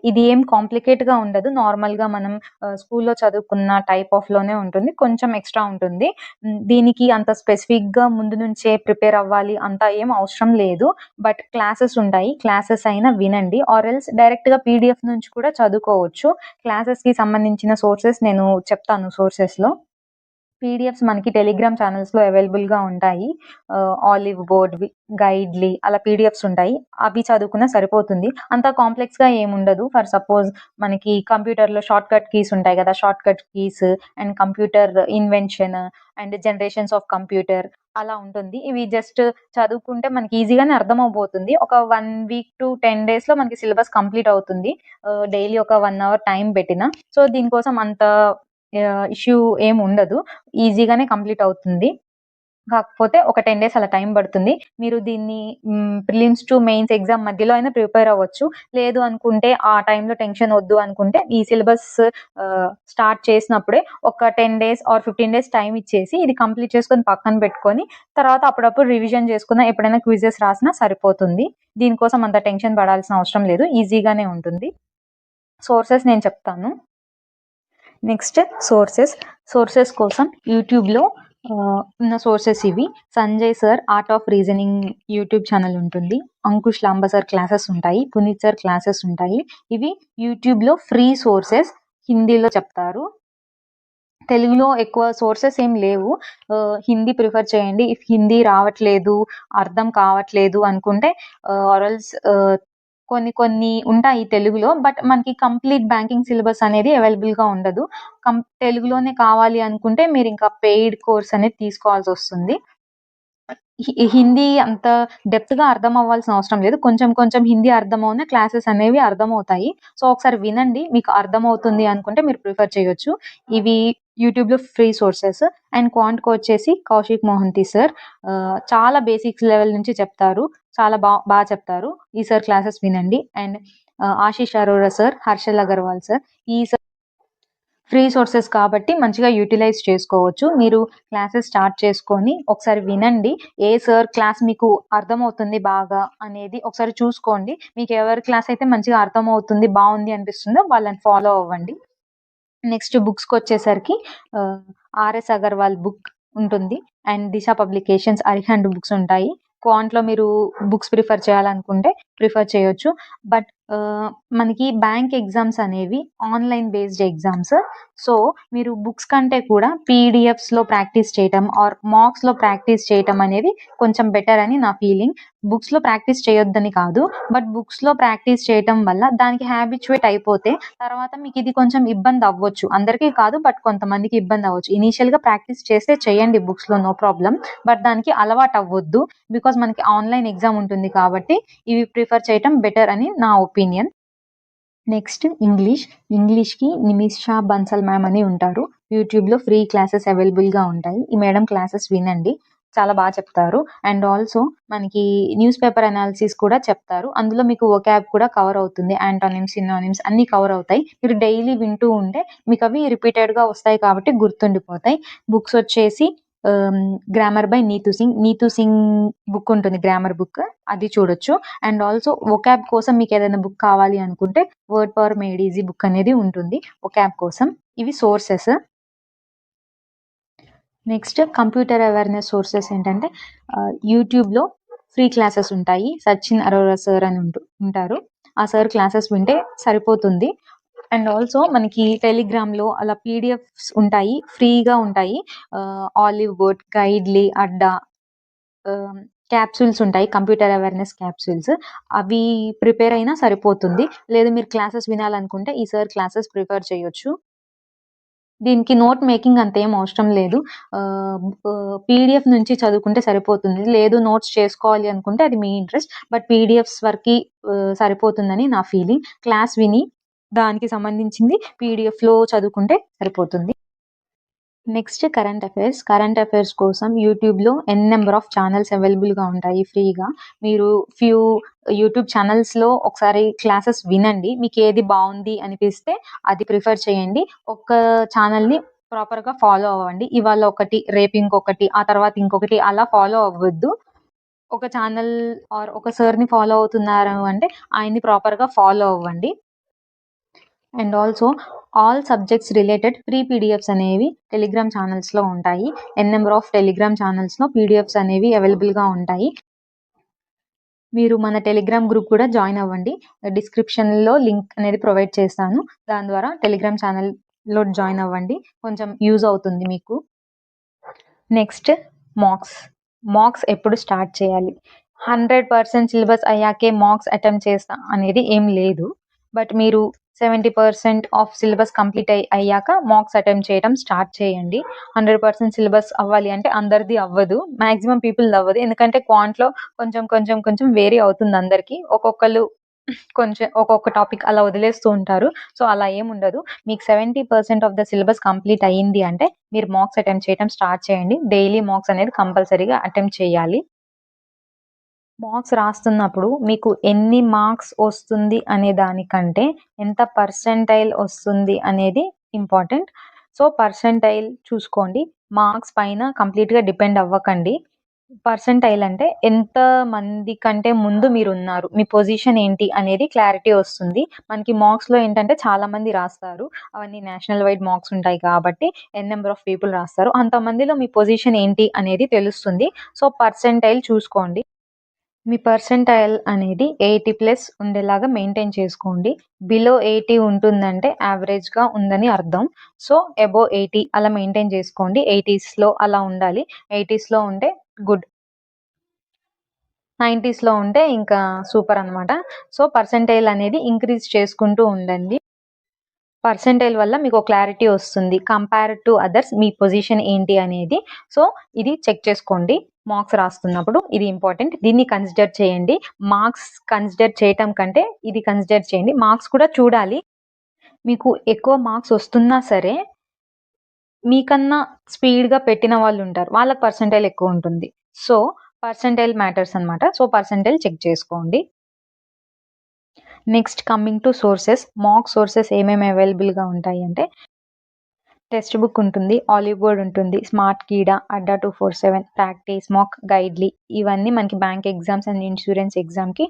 ఇది ఏం కాంప్లికేట్‌గా ఉండదు. నార్మల్‌గా మనం స్కూల్‌లో చదువుకున్న టైప్ ఆఫ్‌లోనే ఉంటుంది. కొంచెం ఎక్స్‌ట్రా ఉంటుంది. దీనికి అంత స్పెసిఫిక్‌గా ముందు నుంచే ప్రిపేర్ అవ్వాలి అంత ఏం అవసరం లేదు. బట్ క్లాసెస్ ఉంటాయి. క్లాసెస్ అయినా వినండి. ఆర్ ఎల్స్ డైరెక్ట్‌గా పీడిఎఫ్ నుంచి కూడా చదువుకోవచ్చు. క్లాసెస్‌కి సంబంధించిన సోర్సెస్ నేను చెప్తాను సోర్సెస్‌లో. పీడిఎఫ్స్ మనకి టెలిగ్రామ్ ఛానల్స్‌లో అవైలబుల్‌గా ఉంటాయి. ఆలివ్ బోర్డ్, గైడ్‌లీ అలా పీడిఎఫ్స్ ఉంటాయి. అవి చదువుకున్నా సరిపోతుంది. అంత కాంప్లెక్స్‌గా ఏముండదు. ఫర్ సపోజ్ మనకి కంప్యూటర్‌లో షార్ట్‌కట్ కీస్ ఉంటాయి గదా! Shortcut keys and computer invention and generations of computer అలా ఉంటుంది. ఇవి జస్ట్ చదువుకుంటే మనకి ఈజీగానే అర్థమవబోతుంది. ఒక 1 వీక్ టు 10 డేస్‌లో మనకి సిలబస్ కంప్లీట్ అవుతుంది. డైలీ ఒక 1 అవర్ టైం పెట్టినా. సో, దీనికోసం అంత ఇష్యూ ఏముండదు. ఈజీగానే కంప్లీట్ అవుతుంది. కాకపోతే ఒక 10 డేస్ అలా టైం పడుతుంది. మీరు దీన్ని ప్రిలిమ్స్ టు మెయిన్స్ ఎగ్జామ్ మధ్యలో అయినా ప్రిపేర్ అవ్వచ్చు. లేదు అనుకుంటే ఆ టైంలో టెన్షన్ వద్దు అనుకుంటే ఈ సిలబస్ స్టార్ట్ చేసినప్పుడే ఒక 10 డేస్ ఆర్ 15 డేస్ టైం ఇచ్చేసి ఇది కంప్లీట్ చేసుకొని పక్కన పెట్టుకొని తర్వాత అప్పుడప్పుడు రివిజన్ చేసుకున్న ఎప్పుడైనా క్విజెస్ రాసినా సరిపోతుంది. దీనికోసం అంత టెన్షన్ పడాల్సిన అవసరం లేదు. ఈజీగానే ఉంటుంది. సోర్సెస్ నేను చెప్తాను. నెక్స్ట్ సోర్సెస్ కోసం యూట్యూబ్‌లో ఉన్న సోర్సెస్ ఇవి. Sanjay sir art of reasoning YouTube channel ఉంటుంది. అంకుష్ లాంబా సార్ క్లాసెస్ ఉంటాయి. పునీత్ సార్ క్లాసెస్ ఉంటాయి. ఇవి యూట్యూబ్‌లో ఫ్రీ సోర్సెస్. హిందీలో చెప్తారు. తెలుగులో ఎక్కువ సోర్సెస్ ఏం లేవు. హిందీ ప్రిఫర్ చేయండి. ఇఫ్ హిందీ రావట్లేదు, అర్థం కావట్లేదు అనుకుంటే ఆర్ ఎల్స్ కొన్ని ఉంటాయి తెలుగులో. బట్ మనకి కంప్లీట్ బ్యాంకింగ్ సిలబస్ అనేది అవైలబుల్‌గా ఉండదు. తెలుగులోనే కావాలి అనుకుంటే మీరింకా పెయిడ్ కోర్స్ అనేది తీసుకోవాల్సొస్తుంది. హిందీ అంత డెప్త్‌గా అర్థం అవ్వాల్సిన అవసరం లేదు. కొంచెం హిందీ అర్థమవున క్లాసెస్ అనేవి అర్థమవుతాయి. సో, ఒకసారి వినండి. మీకు అర్థమవుతుంది అనుకుంటే మీరు ప్రిఫర్ చేయొచ్చు. ఇవి యూట్యూబ్‌లో ఫ్రీ సోర్సెస్. అండ్ క్వాంట్‌కొచ్చేసి కౌశిక్ మొహంతి సార్. చాలా బేసిక్స్ లెవెల్ నుంచి చెప్తారు. చాలా చెప్తారు. ఈ సార్ క్లాసెస్ వినండి. And Ashish Arora sir, Harshal Agarwal sir. ఈ ఫ్రీ సోర్సెస్ కాబట్టి మంచిగా యూటిలైజ్ చేసుకోవచ్చు. మీరు క్లాసెస్ స్టార్ట్ చేసుకొని ఒకసారి వినండి. ఏ సార్ క్లాస్ మీకు అర్థమవుతుంది బాగా అనేది ఒకసారి చూసుకోండి. మీకు ఎవరి క్లాస్ అయితే మంచిగా అర్థమవుతుంది, బావుంది అనిపిస్తుందో వాళ్ళని ఫాలో అవ్వండి. నెక్స్ట్ బుక్స్‌కొచ్చేసరికి ఆర్ఎస్ అగర్వాల్ బుక్ ఉంటుంది. And Disha publications Arihant books ఉంటాయి. క్వాంట్‌లో మీరు బుక్స్ ప్రిఫర్ చేయాలనుకుంటే ప్రిఫర్ చేయొచ్చు. బట్ మనకి బ్యాంక్ ఎగ్జామ్స్ అనేవి ఆన్‌లైన్ బేస్డ్ ఎగ్జామ్స్. సో, మీరు బుక్స్ కంటే కూడా పీడిఎఫ్స్‌లో ప్రాక్టీస్ చేయటం ఆర్ మాక్స్‌లో ప్రాక్టీస్ చేయటం అనేది కొంచెం బెటర్ అని నా ఫీలింగ్. బుక్స్‌లో ప్రాక్టీస్ చేయొద్దని కాదు. బట్ బుక్స్‌లో ప్రాక్టీస్ చేయటం వల్ల దానికి హ్యాబిచ్యుయేట్ అయిపోతే తర్వాత మీకిది కొంచెం ఇబ్బంది అవ్వచ్చు. అందరికీ కాదు బట్ కొంతమందికి ఇబ్బంది అవ్వచ్చు. ఇనీషియల్‌గా ప్రాక్టీస్ చేస్తే చేయండి బుక్స్‌లో నో ప్రాబ్లమ్. బట్ దానికి అలవాటు అవ్వొద్దు. బికాజ్ మనకి ఆన్‌లైన్ ఎగ్జామ్ ఉంటుంది కాబట్టి ఇవి ప్రిఫర్ చేయటం బెటర్ అని నా ఒపీనియన్. నెక్స్ట్ ఇంగ్లీష్‌కి నిమిషా బన్సల్ మ్యామ్ అని ఉంటారు. యూట్యూబ్‌లో ఫ్రీ క్లాసెస్ అవైలబుల్‌గా ఉంటాయి. ఈ మేడం క్లాసెస్ వినండి. చాలా చెప్తారు. అండ్ ఆల్సో మనకి న్యూస్ పేపర్ అనాలిసిస్ కూడా చెప్తారు. అందులో మీకు వొకాబ్ కూడా కవర్ అవుతుంది. యాంటోనిమ్స్, సినోనిమ్స్ అన్నీ కవర్ అవుతాయి. మీరు డైలీ వింటూ ఉంటే మీకవి రిపీటెడ్‌గా వస్తాయి కాబట్టి గుర్తుండిపోతాయి. బుక్స్ వచ్చేసి grammar by Neetu Singh book ఉంటుంది, గ్రామర్ బుక్. అది చూడొచ్చు. అండ్ ఆల్సో వొకాబ్ కోసం మీకేదైనా బుక్ కావాలి అనుకుంటే word power made easy book అనేది ఉంటుంది వొకాబ్ కోసం. ఇవి sources. Next computer awareness sources ఏంటంటే యూట్యూబ్‌లో ఫ్రీ క్లాసెస్ ఉంటాయి. సచిన్ అరోరా సార్ అని ఉంటారు. ఆ సార్ క్లాసెస్ వింటే సరిపోతుంది. అండ్ ఆల్సో మనకి టెలిగ్రామ్‌లో అలా పీడిఎఫ్స్ ఉంటాయి. ఫ్రీగా ఉంటాయి. ఆలివ్ బోట్, గైడ్‌లీ, అడ్డా క్యాప్సూల్స్ ఉంటాయి. Computer awareness capsules. అవి ప్రిపేర్ అయినా సరిపోతుంది. లేదు మీరు క్లాసెస్ వినాలనుకుంటే ఈ సార్ క్లాసెస్ ప్రిఫర్ చేయొచ్చు. దీనికి నోట్ మేకింగ్ అంతేం అవసరం లేదు. పీడిఎఫ్ నుంచి చదువుకుంటే సరిపోతుంది. లేదు నోట్స్ చేసుకోవాలి అనుకుంటే అది మీ ఇంట్రెస్ట్. బట్ పీడిఎఫ్స్ వరకి సరిపోతుందని నా ఫీలింగ్. క్లాస్ విని దానికి సంబంధించింది పీడిఎఫ్‌లో చదువుకుంటే సరిపోతుంది. నెక్స్ట్ కరెంట్ అఫైర్స్ కోసం యూట్యూబ్‌లో నెంబర్ ఆఫ్ ఛానెల్స్ అవైలబుల్‌గా ఉంటాయి ఫ్రీగా. మీరు ఫ్యూ యూట్యూబ్ ఛానెల్స్‌లో ఒకసారి క్లాసెస్ వినండి. మీకేది బావుంది అనిపిస్తే అది ప్రిఫర్ చేయండి. ఒక్క ఛానెల్‌ని ప్రాపర్‌గా ఫాలో అవ్వండి. ఇవాళ ఒకటి, రేపు ఇంకొకటి, ఆ తర్వాత ఇంకొకటి అలా ఫాలో అవ్వొద్దు. ఒక ఛానెల్ ఆర్ ఒక సార్‌ని ఫాలో అవుతున్నారు అంటే ఆయన్ని ప్రాపర్‌గా ఫాలో అవ్వండి. And also all subjects related free PDFs అనేవి టెలిగ్రామ్ ఛానల్స్‌లో ఉంటాయి. నెంబర్ ఆఫ్ టెలిగ్రామ్ ఛానల్స్‌లో పీడిఎఫ్స్ అనేవి అవైలబుల్‌గా ఉంటాయి. మీరు మన టెలిగ్రామ్ గ్రూప్ కూడా జాయిన్ అవ్వండి. డిస్క్రిప్షన్‌లో లింక్ అనేది ప్రొవైడ్ చేస్తాను. దాని ద్వారా టెలిగ్రామ్ ఛానల్‌లో జాయిన్ అవ్వండి. కొంచెం యూజ్ అవుతుంది మీకు. నెక్స్ట్ మాక్స్ ఎప్పుడు స్టార్ట్ చేయాలి? 100% సిలబస్ అయ్యాకే మాక్స్ అటెంప్ట్ చేస్తా అనేది ఏం లేదు. బట్ మీరు 70% ఆఫ్ సిలబస్ కంప్లీట్ అయ్యాక మాక్స్ అటెంప్ట్ చేయడం స్టార్ట్ చేయండి. 100% సిలబస్ అవ్వాలి అంటే అందరిది అవ్వదు. మాక్సిమం పీపుల్‌ది అవ్వదు. ఎందుకంటే క్వాంట్‌లో కొంచెం వేరీ అవుతుంది అందరికి. ఒక్కొక్కళ్ళు కొంచెం ఒక్కొక్క టాపిక్ అలా వదిలేస్తూ ఉంటారు. సో, అలా ఏముండదు. మీకు 70% ఆఫ్ ద సిలబస్ కంప్లీట్ అయింది అంటే మీరు మాక్స్ అటెంప్ట్ చేయడం స్టార్ట్ చేయండి. డైలీ మాక్స్ అనేది కంపల్సరీగా అటెంప్ట్ చేయాలి. మాక్స్ రాస్తున్నప్పుడు మీకు ఎన్ని మార్క్స్ వస్తుంది అనే దానికంటే ఎంత పర్సెంటైల్ వస్తుంది అనేది ఇంపార్టెంట్. సో, పర్సెంటైల్ చూసుకోండి. మార్క్స్ పైన కంప్లీట్‌గా డిపెండ్ అవ్వకండి. పర్సెంటైల్ అంటే ఎంత మంది కంటే ముందు మీరున్నారు. మీ పొజిషన్ ఏంటి అనేది క్లారిటీ వస్తుంది. మనకి మార్క్స్‌లో ఏంటంటే చాలా మంది రాస్తారు. అవన్నీ నేషనల్ వైడ్ మార్క్స్ ఉంటాయి కాబట్టి నంబర్ ఆఫ్ పీపుల్ రాస్తారు. అంతమందిలో మీ పొజిషన్ ఏంటి అనేది తెలుస్తుంది. సో, పర్సెంటైల్ చూసుకోండి. మీ పర్సెంటైల్ అనేది 80+ ఉండేలాగా మెయింటైన్ చేసుకోండి. బిలో 80 ఉంటుందంటే యావరేజ్‌గా ఉందని అర్థం. సో, అబోవ్ 80 అలా మెయింటైన్ చేసుకోండి. 80స్‌లో అలా ఉండాలి. 80స్‌లో ఉంటే గుడ్. 90స్‌లో ఉంటే ఇంకా సూపర్ అనమాట. సో, పర్సెంటైల్ అనేది ఇంక్రీజ్ చేసుకుంటూ ఉండండి. పర్సెంటైల్ వల్ల మీకు క్లారిటీ వస్తుంది. Compare to others me position ఏంటి అనేది. సో, ఇది చెక్ చేసుకోండి. మార్క్స్ రాస్తున్నప్పుడు ఇది ఇంపార్టెంట్. దీన్ని కన్సిడర్ చేయండి. మార్క్స్ కన్సిడర్ చేయటం కంటే ఇది కన్సిడర్ చేయండి. మార్క్స్ కూడా చూడాలి. మీకు ఎక్కువ మార్క్స్ వస్తున్నా సరే, మీకన్నా స్పీడ్‌గా పెట్టిన వాళ్ళుంటారు. వాళ్ళకి పర్సెంటైల్ ఎక్కువ ఉంటుంది. సో, పర్సెంటైల్ మ్యాటర్స్ అనమాట. సో, పర్సెంటైల్ చెక్ చేసుకోండి. Next coming to sources. Mock sources ఏమేమి అవైలబుల్‌గా ఉంటాయి అంటే టెక్స్ట్ బుక్ ఉంటుంది. ఆలివ్ బోర్డ్ ఉంటుంది. స్మార్ట్ కీడా, అడ్డా 247, ప్రాక్టీస్, మాక్, గైడ్లీ ఇవన్నీ మనకి బ్యాంక్ ఎగ్జామ్స్ అండ్ ఇన్సూరెన్స్ ఎగ్జామ్‌కి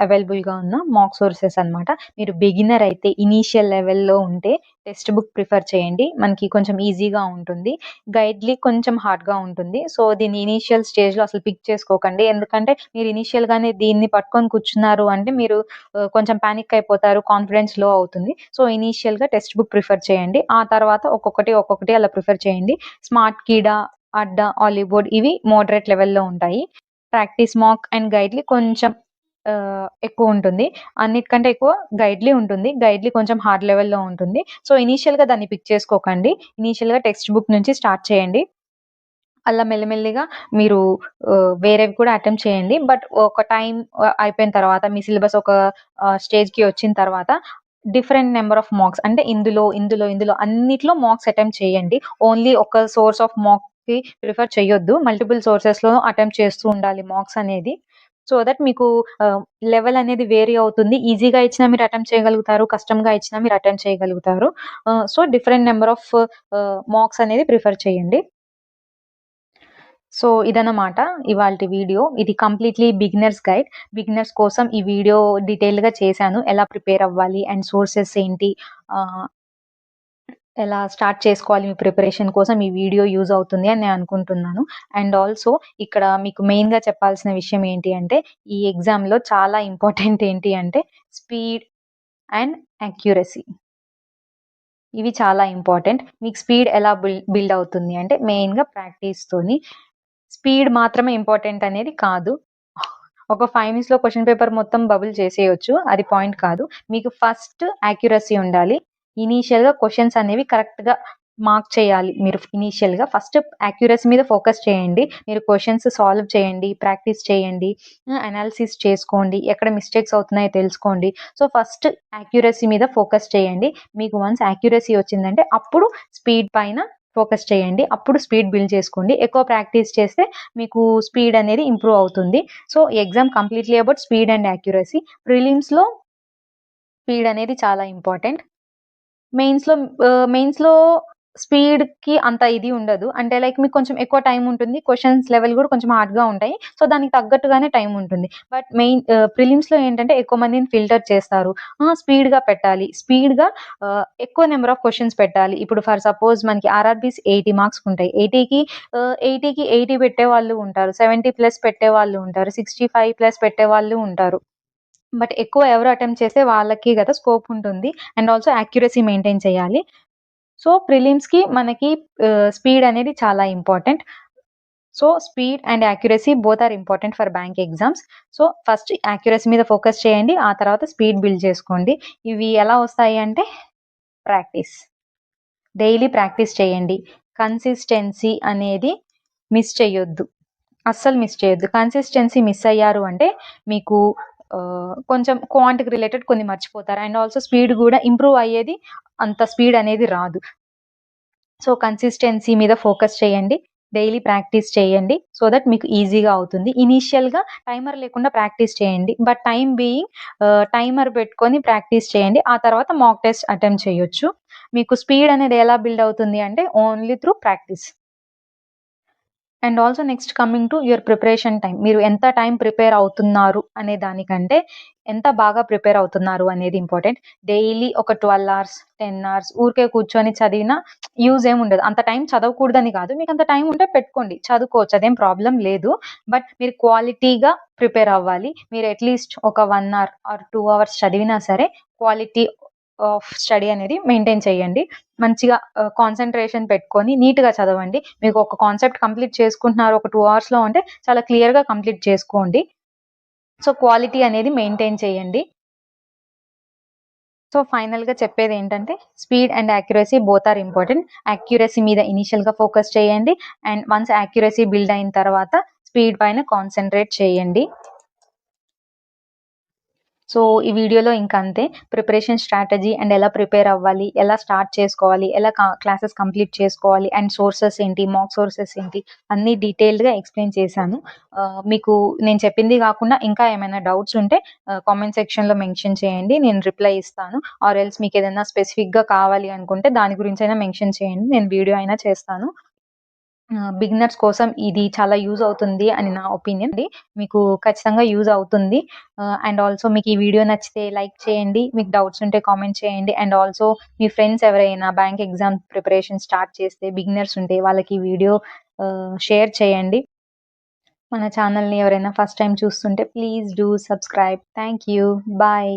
అవైలబుల్‌గా ఉన్న మాక్ సోర్సెస్ అనమాట. మీరు బిగినర్ అయితే ఇనీషియల్ లెవెల్‌లో ఉంటే టెక్స్ట్ బుక్ ప్రిఫర్ చేయండి. మనకి కొంచెం ఈజీగా ఉంటుంది. గైడ్లీ కొంచెం హార్డ్‌గా ఉంటుంది. సో, దీన్ని ఇనీషియల్ స్టేజ్‌లో అసలు పిక్ చేసుకోకండి. ఎందుకంటే మీరు ఇనీషియల్‌గానే దీన్ని పట్టుకొని కూర్చున్నారు అంటే మీరు కొంచెం పానిక్ అయిపోతారు. కాన్ఫిడెన్స్ లో అవుతుంది. సో, ఇనీషియల్‌గా టెక్స్ట్ బుక్ ప్రిఫర్ చేయండి. ఆ తర్వాత ఒక్కొక్కటి అలా ప్రిఫర్ చేయండి. స్మార్ట్ కీడా, అడ్డా, ఆలివ్ బోర్డ్ ఇవి మోడరేట్ లెవెల్‌లో ఉంటాయి. ప్రాక్టీస్, మాక్ అండ్ గైడ్లీ కొంచెం ఎక్కువ ఉంటుంది. అన్నిటికంటే ఎక్కువ గైడ్లీ ఉంటుంది. గైడ్లీ కొంచెం హార్డ్ లెవెల్‌లో ఉంటుంది. సో, ఇనీషియల్‌గా దాన్ని పిక్ చేసుకోకండి. ఇనీషియల్‌గా టెక్స్ట్ బుక్ నుంచి స్టార్ట్ చేయండి. అలా మెల్లిమెల్లిగా మీరు వేరేవి కూడా అటెంప్ట్ చేయండి. బట్ ఒక టైమ్ అయిపోయిన తర్వాత మీ సిలబస్ ఒక స్టేజ్‌కి వచ్చిన తర్వాత డిఫరెంట్ నంబర్ ఆఫ్ మార్క్స్ అంటే ఇందులో అన్నిట్లో మార్క్స్ అటెంప్ట్ చేయండి. ఓన్లీ ఒక సోర్స్ ఆఫ్ మార్క్‌కి ప్రిఫర్ చేయొద్దు. మల్టిపుల్ సోర్సెస్‌లో అటెంప్ట్ చేస్తూ ఉండాలి మార్క్స్ అనేది. సో దట్ మీకు లెవెల్ అనేది వేరీ అవుతుంది. ఈజీగా ఇచ్చినా మీరు అటెంప్ట్ చేయగలుగుతారు. కష్టంగా ఇచ్చినా మీరు అటెంప్ట్ చేయగలుగుతారు. So, different number of marks అనేది ప్రిఫర్ చేయండి. సో, ఇదన్నమాట ఇవాల్టి వీడియో. ఇది కంప్లీట్‌లీ బిగినర్స్ గైడ్. బిగినర్స్ కోసం ఈ వీడియో డీటెయిల్డ్‌గా చేశాను. ఎలా ప్రిపేర్ అవ్వాలి అండ్ సోర్సెస్ ఏంటి, ఆహ్, ఎలా స్టార్ట్ చేసుకోవాలి మీ ప్రిపరేషన్ కోసం ఈ వీడియో యూజ్ అవుతుంది అని నేను అనుకుంటున్నాను. అండ్ ఆల్సో ఇక్కడ మీకు మెయిన్‌గా చెప్పాల్సిన విషయం ఏంటి అంటే, ఈ ఎగ్జామ్‌లో చాలా ఇంపార్టెంట్ ఏంటి అంటే స్పీడ్ అండ్ యాక్యురసీ. ఇవి చాలా ఇంపార్టెంట్. మీకు స్పీడ్ ఎలా బిల్డ్ అవుతుంది అంటే మెయిన్‌గా ప్రాక్టీస్‌తోని. స్పీడ్ మాత్రమే ఇంపార్టెంట్ అనేది కాదు. ఒక 5 మినిట్స్‌లో క్వెషన్ పేపర్ మొత్తం బబుల్ చేసేయొచ్చు. అది పాయింట్ కాదు. మీకు ఫస్ట్ యాక్యురసీ ఉండాలి. ఇనీషియల్‌గా క్వెషన్స్ అనేవి కరెక్ట్‌గా మార్క్ చేయాలి. మీరు ఇనీషియల్‌గా ఫస్ట్ యాక్యురసీ మీద ఫోకస్ చేయండి. మీరు క్వెషన్స్ సాల్వ్ చేయండి. ప్రాక్టీస్ చేయండి. అనాలిసిస్ చేసుకోండి. ఎక్కడ మిస్టేక్స్ అవుతున్నాయో తెలుసుకోండి. సో, ఫస్ట్ యాక్యురసీ మీద ఫోకస్ చేయండి. మీకు వన్స్ యాక్యురసీ వచ్చిందంటే అప్పుడు స్పీడ్ పైన ఫోకస్ చేయండి. అప్పుడు స్పీడ్ బిల్డ్ చేసుకోండి. ఎక్కువ ప్రాక్టీస్ చేస్తే మీకు స్పీడ్ అనేది ఇంప్రూవ్ అవుతుంది. So, exam completely about speed and accuracy. ప్రిలిమ్స్‌లో స్పీడ్ అనేది చాలా ఇంపార్టెంట్. మెయిన్స్‌లో స్పీడ్‌కి అంత ఇది ఉండదు. అంటే లైక్ మీకు కొంచెం ఎక్కువ టైమ్ ఉంటుంది. క్వెషన్స్ లెవెల్ గూడా కొంచెం హార్డ్‌గా ఉంటాయి. సో, దానికి తగ్గట్టుగానే టైమ్ ఉంటుంది. బట్ ప్రిలిమ్స్‌లో ఏంటంటే ఎక్కువ మందిని ఫిల్టర్ చేస్తారు. స్పీడ్‌గా పెట్టాలి. ఎక్కువ నంబర్ ఆఫ్ క్వెషన్స్ పెట్టాలి. ఇప్పుడు ఫర్ సపోజ్ మనకి ఆర్ఆర్‌బీస్ 80 మార్క్స్ ఉంటాయి. 80కి 80 పెట్టేవాళ్ళు ఉంటారు. 70+ పెట్టేవాళ్ళు ఉంటారు. 65+ పెట్టేవాళ్ళు ఉంటారు. బట్ ఎక్కువ ఎవరు అటెంప్ట్ చేస్తే వాళ్ళకి గదా స్కోప్ ఉంటుంది. అండ్ ఆల్సో యాక్యురసీ మెయింటైన్ చేయాలి. సో, ప్రిలిమ్స్‌కి మనకి స్పీడ్ అనేది చాలా important. So speed and accuracy both are important for bank exams. So first accuracy మీద ఫోకస్ చేయండి, ఆ తర్వాత స్పీడ్ బిల్డ్ చేసుకోండి. ఇవి ఎలా వస్తాయి అంటే ప్రాక్టీస్, డైలీ ప్రాక్టీస్ చేయండి. కన్సిస్టెన్సీ అనేది మిస్ చేయొద్దు, అస్సలు మిస్ చేయొద్దు. కన్సిస్టెన్సీ మిస్ అయ్యారు అంటే మీకు కొంచెం క్వాంటికి రిలేటెడ్ కొన్ని మర్చిపోతారు. అండ్ ఆల్సో స్పీడ్ కూడా ఇంప్రూవ్ అయ్యేది, అంత స్పీడ్ అనేది రాదు. సో కన్సిస్టెన్సీ మీద ఫోకస్ చేయండి, డైలీ ప్రాక్టీస్ చేయండి, సో దట్ మీకు ఈజీగా అవుతుంది. ఇనీషియల్గా టైమర్ లేకుండా ప్రాక్టీస్ చేయండి, బట్ టైం బీయింగ్ టైమర్ పెట్టుకొని ప్రాక్టీస్ చేయండి. ఆ తర్వాత మాక్ టెస్ట్ అటెంప్ట్ చేయొచ్చు. మీకు స్పీడ్ అనేది ఎలా బిల్డ్ అవుతుంది అంటే only through practice. And also next coming to your preparation time. మీరు ఎంత టైం ప్రిపేర్ అవుతున్నారు అనే దానికంటే ఎంత బాగా ప్రిపేర్ అవుతున్నారు అనేది ఇంపార్టెంట్. డైలీ ఒక 12 అవర్స్ 10 అవర్స్ ఊరికే కూర్చొని చదివినా యూజ్ ఏమి ఉండదు. అంత టైం చదవకూడదని కాదు, మీకు అంత టైం ఉంటే పెట్టుకోండి, చదువుకోవచ్చు, అదేం ప్రాబ్లం లేదు. బట్ మీరు క్వాలిటీగా ప్రిపేర్ అవ్వాలి. మీరు అట్లీస్ట్ ఒక 1 అవర్ ఆర్ 2 అవర్స్ చదివినా సరే క్వాలిటీ ఆఫ్ స్టడీ అనేది మెయింటైన్ చేయండి. మంచిగా కాన్సంట్రేషన్ పెట్టుకొని నీట్గా చదవండి. మీకు ఒక కాన్సెప్ట్ కంప్లీట్ చేసుకుంటున్నారు ఒక 2 అవర్స్లో అంటే చాలా క్లియర్గా కంప్లీట్ చేసుకోండి. సో క్వాలిటీ అనేది మెయింటైన్ చేయండి. సో ఫైనల్గా చెప్పేది ఏంటంటే speed and accuracy both are important. Accuracy మీద ఇనిషియల్గా ఫోకస్ చేయండి, అండ్ వన్స్ యాక్యురసీ బిల్డ్ అయిన తర్వాత స్పీడ్ పైన కాన్సన్ట్రేట్ చేయండి. సో ఈ వీడియోలో ఇంకా అంతే. ప్రిపరేషన్ స్ట్రాటజీ అండ్ ఎలా ప్రిపేర్ అవ్వాలి, ఎలా స్టార్ట్ చేసుకోవాలి, ఎలా క్లాసెస్ కంప్లీట్ చేసుకోవాలి, అండ్ సోర్సెస్ ఏంటి, మాక్ సోర్సెస్ ఏంటి, అన్నీ డీటెయిల్డ్గా ఎక్స్ప్లెయిన్ చేశాను. మీకు నేను చెప్పింది కాకుండా ఇంకా ఏమైనా డౌట్స్ ఉంటే కామెంట్ సెక్షన్లో మెన్షన్ చేయండి, నేను రిప్లై ఇస్తాను. ఆర్ ఎల్స్ మీకు ఏదైనా స్పెసిఫిక్గా కావాలి అనుకుంటే దాని గురించి అయినా మెన్షన్ చేయండి, నేను వీడియో అయినా చేస్తాను. బిగినర్స్ కోసం ఇది చాలా యూజ్ అవుతుంది అని నా ఒపీనియన్. మీకు ఖచ్చితంగా యూజ్ అవుతుంది. అండ్ ఆల్సో మీకు ఈ వీడియో నచ్చితే లైక్ చేయండి, మీకు డౌట్స్ ఉంటే కామెంట్ చేయండి. అండ్ ఆల్సో మీ ఫ్రెండ్స్ ఎవరైనా బ్యాంక్ ఎగ్జామ్ ప్రిపరేషన్ స్టార్ట్ చేస్తే బిగినర్స్ ఉంటే వాళ్ళకి ఈ వీడియో షేర్ చేయండి. మన ఛానల్ని ఎవరైనా ఫస్ట్ టైం చూస్తుంటే please do subscribe. Thank you. Bye.